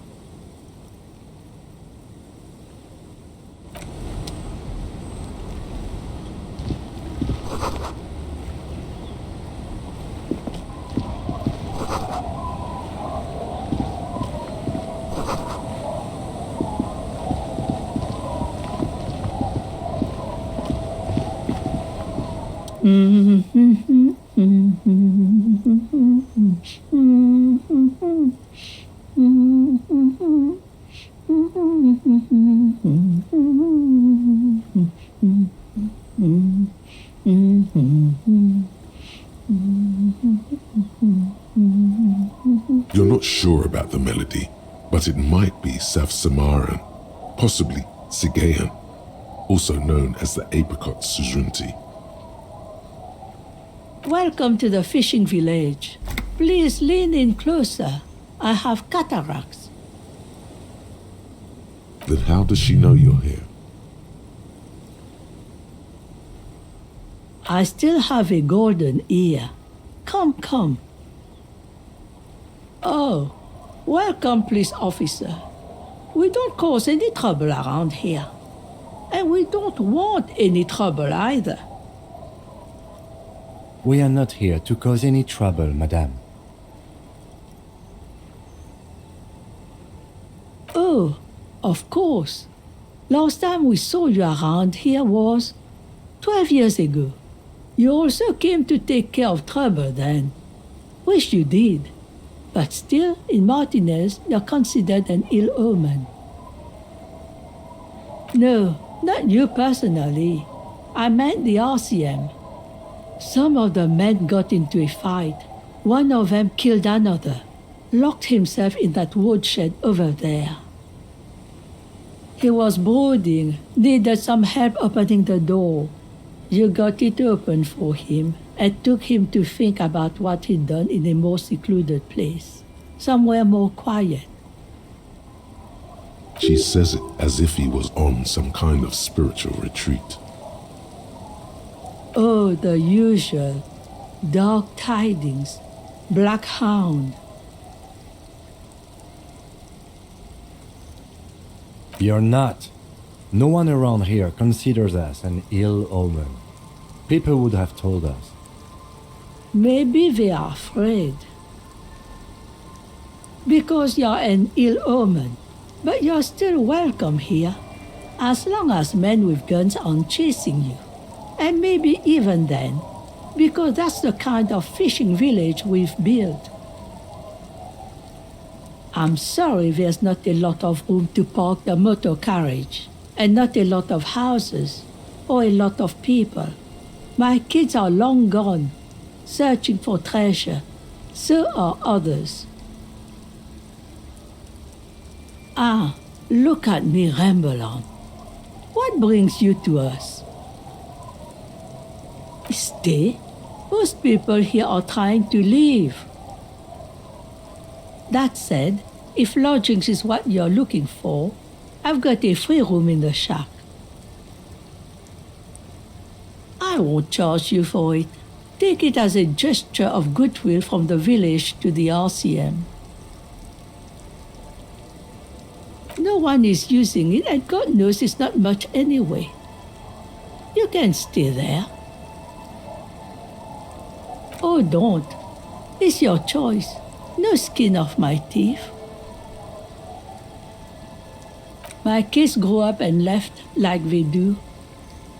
You're not sure about the melody, but it might be South Samaran, possibly Sigayan, also known as the apricot sujunti. Welcome to the fishing village. Please lean in closer. I have cataracts. Then how does she know you're here? I still have a golden ear. Come, come. Oh, welcome, police officer. We don't cause any trouble around here. And we don't want any trouble either. We are not here to cause any trouble, madame. Oh, of course. Last time we saw you around here was 12 years ago. You also came to take care of trouble then. Wish you did. But still, in Martinez, you're considered an ill omen. No, not you personally. I meant the RCM. Some of the men got into a fight. One of them killed another, locked himself in that woodshed over there. He was brooding, needed some help opening the door. You got it open for him and took him to think about what he'd done in a more secluded place, somewhere more quiet. She says it as if he was on some kind of spiritual retreat. Oh, the usual. Dark tidings. Black hound. You're not. No one around here considers us an ill omen. People would have told us. Maybe they are afraid. Because you're an ill omen, but you're still welcome here, as long as men with guns aren't chasing you. And maybe even then, because that's the kind of fishing village we've built. I'm sorry there's not a lot of room to park the motor carriage, and not a lot of houses, or a lot of people. My kids are long gone, searching for treasure. So are others. Ah, look at me ramble on. What brings you to us? Stay? Most people here are trying to leave. That said, if lodgings is what you're looking for, I've got a free room in the shack. I won't charge you for it. Take it as a gesture of goodwill from the village to the RCM. No one is using it, and God knows it's not much anyway. You can stay there. Oh, don't. It's your choice. No skin off my teeth. My kids grew up and left like they do.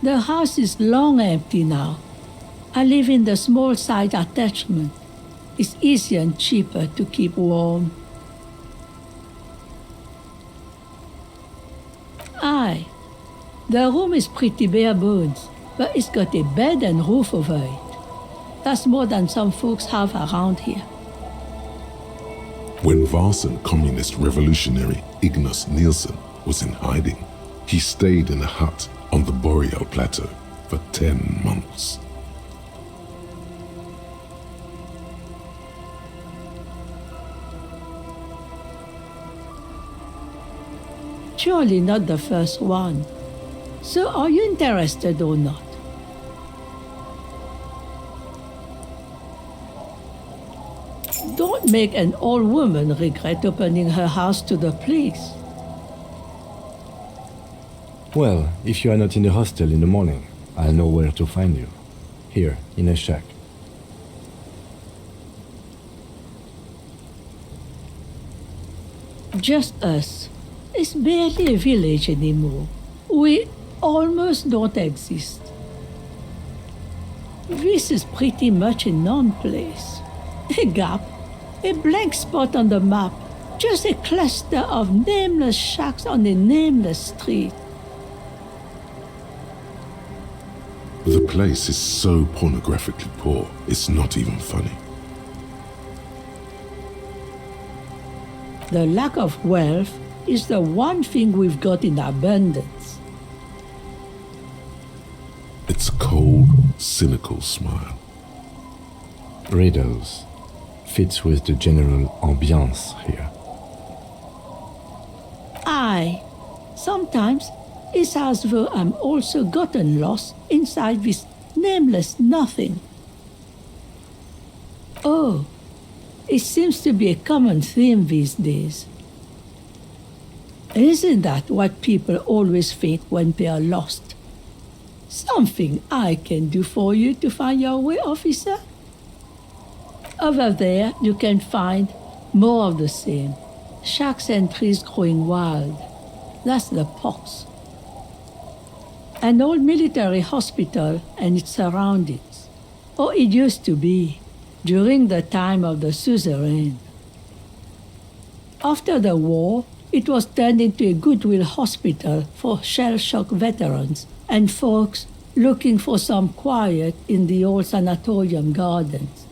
The house is long empty now. I live in the small side attachment. It's easier and cheaper to keep warm. Aye, the room is pretty bare bones, but it's got a bed and roof over it. That's more than some folks have around here. When Varson communist revolutionary Ignas Nielsen was in hiding, he stayed in a hut on the Boreal Plateau for 10 months. Surely not the first one. So are you interested or not? Don't make an old woman regret opening her house to the police. Well, if you are not in the hostel in the morning, I'll know where to find you. Here, in a shack. Just us. It's barely a village anymore. We almost don't exist. This is pretty much a non-place. A gap, a blank spot on the map, just a cluster of nameless shacks on a nameless street. The place is so pornographically poor, it's not even funny. The lack of wealth is the one thing we've got in abundance. It's a cold, cynical smile. Riddles. Fits with the general ambiance here. Aye. Sometimes it's as though I'm also gotten lost inside this nameless nothing. Oh, it seems to be a common theme these days. Isn't that what people always think when they are lost? Something I can do for you to find your way, officer? Over there, you can find more of the same. Shacks and trees growing wild. That's the pox. An old military hospital and its surroundings. Or it used to be, during the time of the suzerain. After the war, it was turned into a goodwill hospital for shell-shock veterans and folks looking for some quiet in the old sanatorium gardens.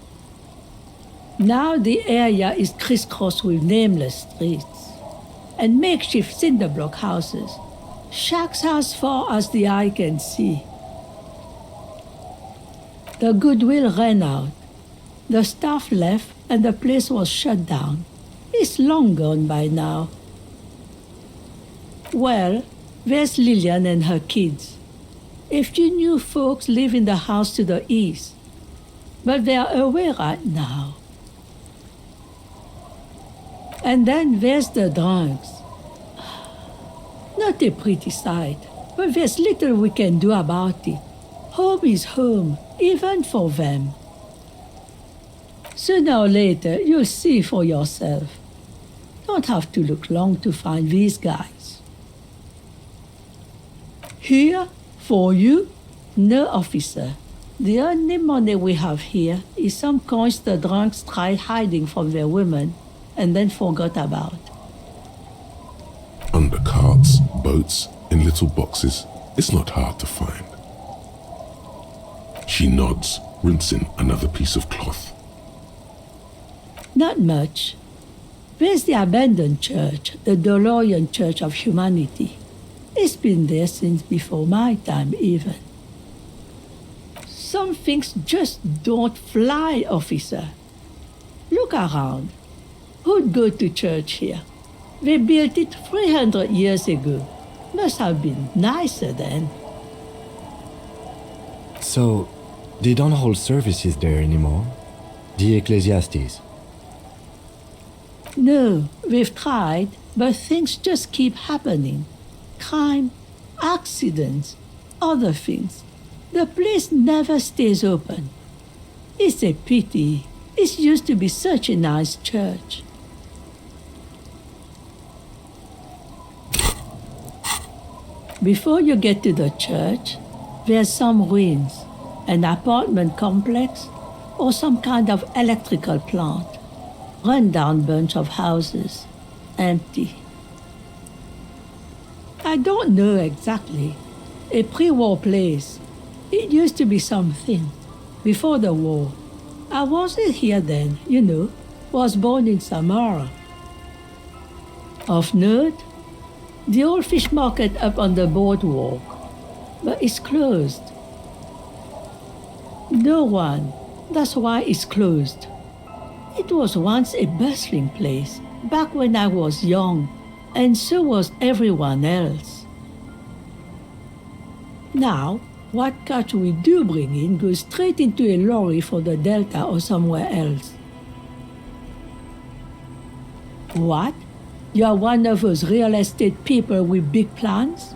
Now the area is crisscrossed with nameless streets and makeshift cinder block houses, shacks as far as the eye can see. The goodwill ran out. The staff left and the place was shut down. It's long gone by now. Well, there's Lillian and her kids. A few new folks live in the house to the east, but they are away right now. And then there's the drunks. Not a pretty sight, but there's little we can do about it. Home is home, even for them. Sooner or later, you'll see for yourself. Don't have to look long to find these guys. Here, for you? No, officer. The only money we have here is some coins the drunks tried hiding from their women and then forgot about. Under carts, boats, in little boxes, it's not hard to find. She nods, rinsing another piece of cloth. Not much. There's the abandoned church, the DeLorean Church of Humanity. It's been there since before my time, even. Some things just don't fly, officer. Look around. Who'd go to church here? They built it 300 years ago. Must have been nicer then. So, they don't hold services there anymore? The Ecclesiastes? No, we've tried, but things just keep happening. Crime, accidents, other things. The place never stays open. It's a pity. It used to be such a nice church. Before you get to the church, there's some ruins, an apartment complex, or some kind of electrical plant. Run-down bunch of houses, empty. I don't know exactly. A pre-war place. It used to be something. before the war. I wasn't here then, you know. Was born in Samara. Of note, the old fish market up on the boardwalk, but it's closed. No one. That's why it's closed. It was once a bustling place, back when I was young, and so was everyone else. Now, what catch we do bring in goes straight into a lorry for the Delta or somewhere else. What? You're one of those real estate people with big plans?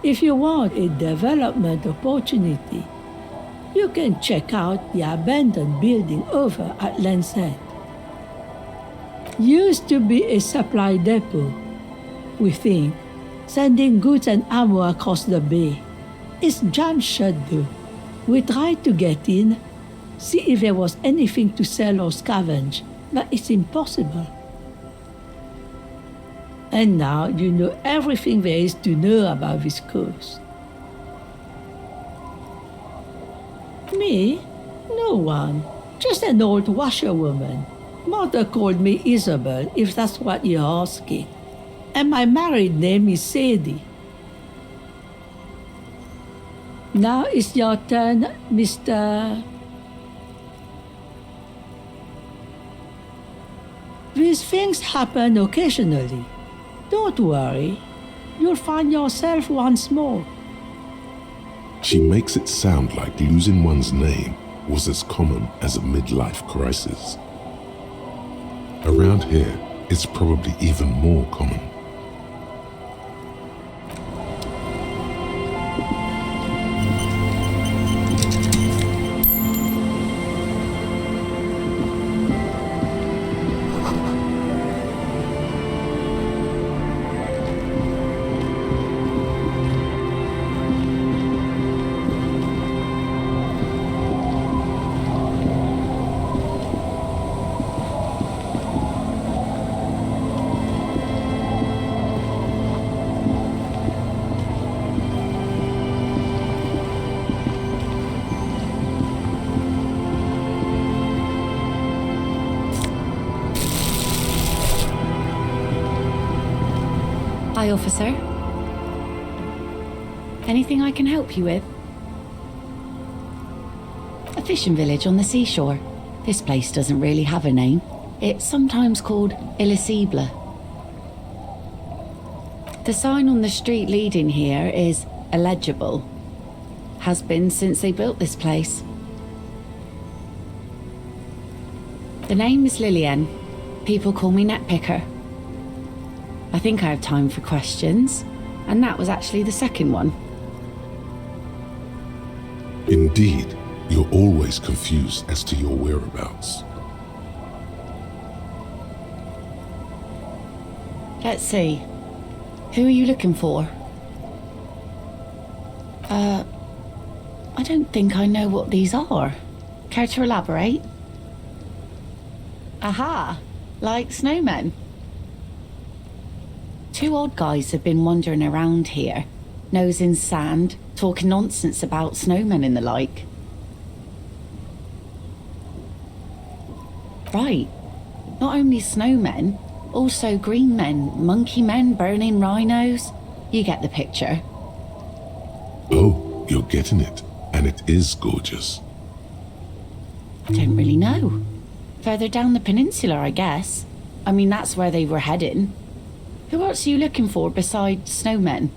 If you want a development opportunity, you can check out the abandoned building over at Land's End. Used to be a supply depot, we think, sending goods and ammo across the bay. It's jammed shut though. We tried to get in, see if there was anything to sell or scavenge, but it's impossible. And now you know everything there is to know about this coast. Me? No one. Just an old washerwoman. Mother called me Isabel, if that's what you're asking. And my married name is Sadie. Now it's your turn, Mr. These things happen occasionally. Don't worry. You'll find yourself once more. She makes it sound like losing one's name was as common as a midlife crisis. Around here, it's probably even more common. Hi, officer. Anything I can help you with? A fishing village on the seashore. This place doesn't really have a name. It's sometimes called Elysium. The sign on the street leading here is illegible. Has been since they built this place. The name is Lillian. People call me Netpicker. I think I have time for questions, and that was actually the second one. Indeed, you're always confused as to your whereabouts. Let's see. Who are you looking for? I don't think I know what these are. Care to elaborate? Aha! Like snowmen. Two odd guys have been wandering around here, nose in sand, talking nonsense about snowmen and the like. Right. Not only snowmen, also green men, monkey men, burning rhinos. You get the picture. Oh, you're getting it. And it is gorgeous. I don't really know. Further down the peninsula, I guess. I mean, that's where they were heading. Who else are you looking for besides snowmen?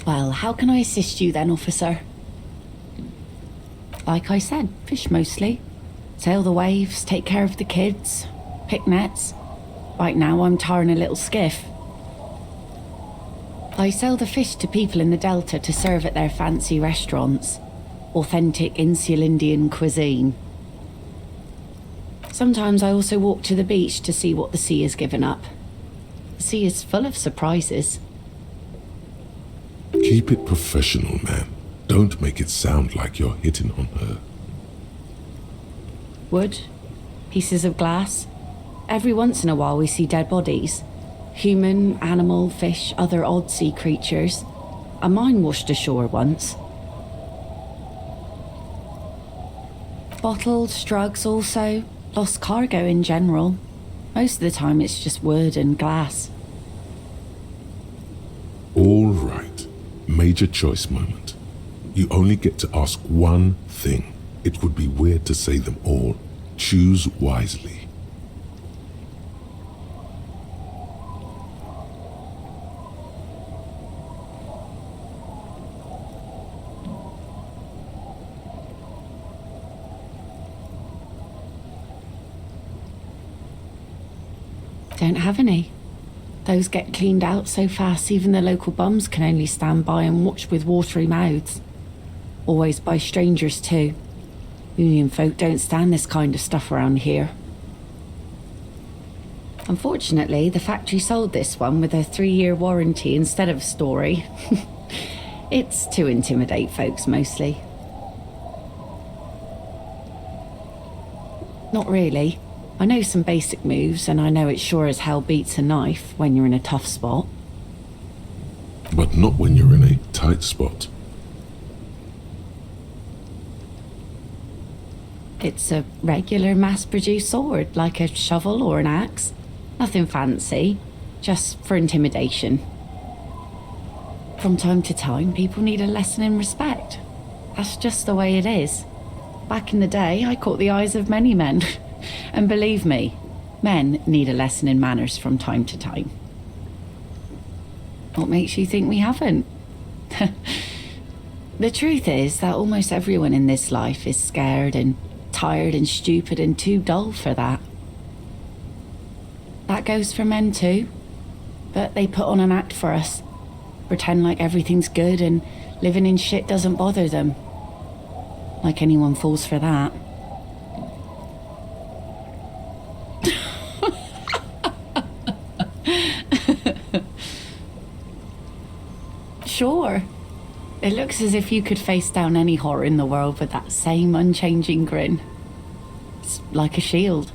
Well, how can I assist you then, officer? Like I said, fish mostly. Sail the waves, take care of the kids, pick nets. Right now I'm tarring a little skiff. I sell the fish to people in the Delta to serve at their fancy restaurants. Authentic insular Indian cuisine. Sometimes I also walk to the beach to see what the sea has given up. The sea is full of surprises. Keep it professional, man. Don't make it sound like you're hitting on her. Wood, pieces of glass. Every once in a while we see dead bodies. Human, animal, fish, other odd sea creatures. A mine washed ashore once. Bottles, drugs also, lost cargo in general. Most of the time it's just wood and glass. All right. Major choice moment. You only get to ask one thing. It would be weird to say them all. Choose wisely. Don't have any. Those get cleaned out so fast even the local bums can only stand by and watch with watery mouths. Always by strangers too. Union folk don't stand this kind of stuff around here. Unfortunately, the factory sold this one with a 3-year warranty instead of a story. It's to intimidate folks mostly. Not really. I know some basic moves, and I know it sure as hell beats a knife when you're in a tough spot. But not when you're in a tight spot. It's a regular mass-produced sword, like a shovel or an axe. Nothing fancy, just for intimidation. From time to time, people need a lesson in respect. That's just the way it is. Back in the day, I caught the eyes of many men. And believe me, men need a lesson in manners from time to time. What makes you think we haven't? The truth is that almost everyone in this life is scared and tired and stupid and too dull for that. That goes for men too. But they put on an act for us. Pretend like everything's good and living in shit doesn't bother them. Like anyone falls for that. Sure. It looks as if you could face down any horror in the world with that same unchanging grin. It's like a shield.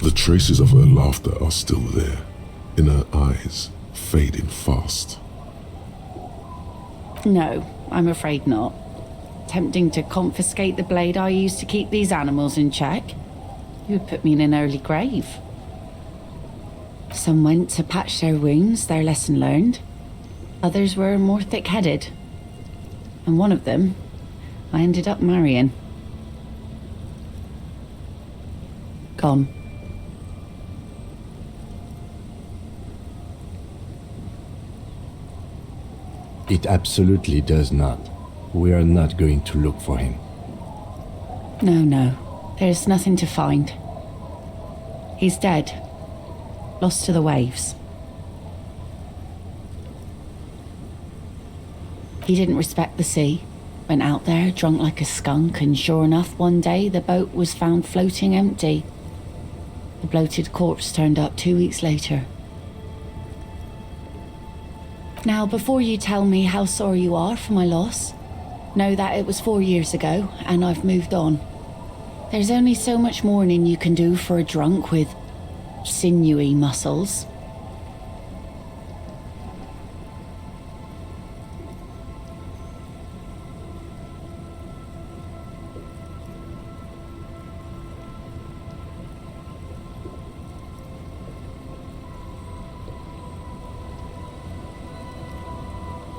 The traces of her laughter are still there, in her eyes, fading fast. No, I'm afraid not. Tempting to confiscate the blade I used to keep these animals in check. You would put me in an early grave. Some went to patch their wounds, their lesson learned. Others were more thick-headed. And one of them, I ended up marrying. Gone. It absolutely does not. We are not going to look for him. No. There's nothing to find. He's dead. Lost to the waves. He didn't respect the sea. Went out there drunk like a skunk, and sure enough, one day the boat was found floating empty. The bloated corpse turned up 2 weeks later. Now, before you tell me how sorry you are for my loss, know that it was 4 years ago, and I've moved on. There's only so much mourning you can do for a drunk with sinewy muscles.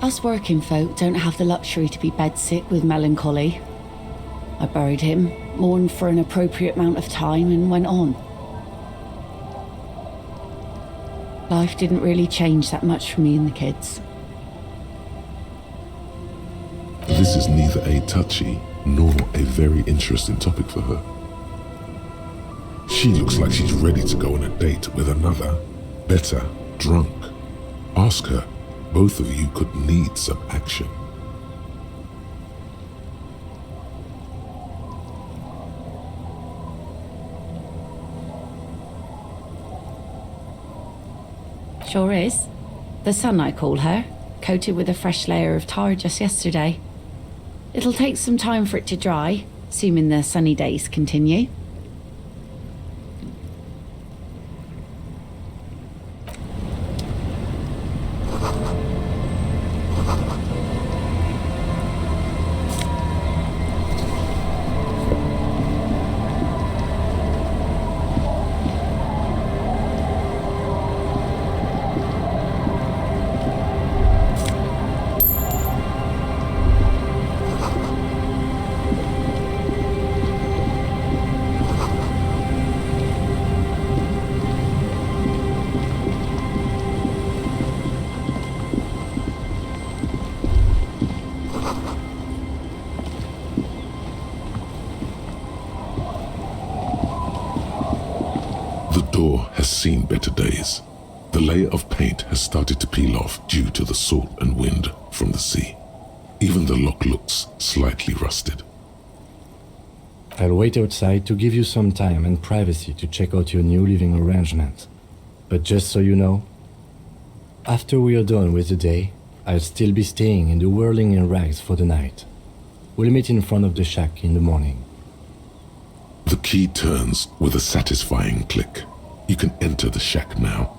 Us working folk don't have the luxury to be bedsick with melancholy. I buried him, mourned for an appropriate amount of time, and went on. Life didn't really change that much for me and the kids. This is neither a touchy nor a very interesting topic for her. She looks like she's ready to go on a date with another, better, drunk. Ask her. Both of you could need some action. Sure is. The sun, I call her, coated with a fresh layer of tar just yesterday. It'll take some time for it to dry, assuming the sunny days continue. door has seen better days. The layer of paint has started to peel off due to the salt and wind from the sea. Even the lock looks slightly rusted. I'll wait outside to give you some time and privacy to check out your new living arrangement. But just so you know, after we are done with the day, I'll still be staying in the whirling in rags for the night. We'll meet in front of the shack in the morning. The key turns with a satisfying click. You can enter the shack now.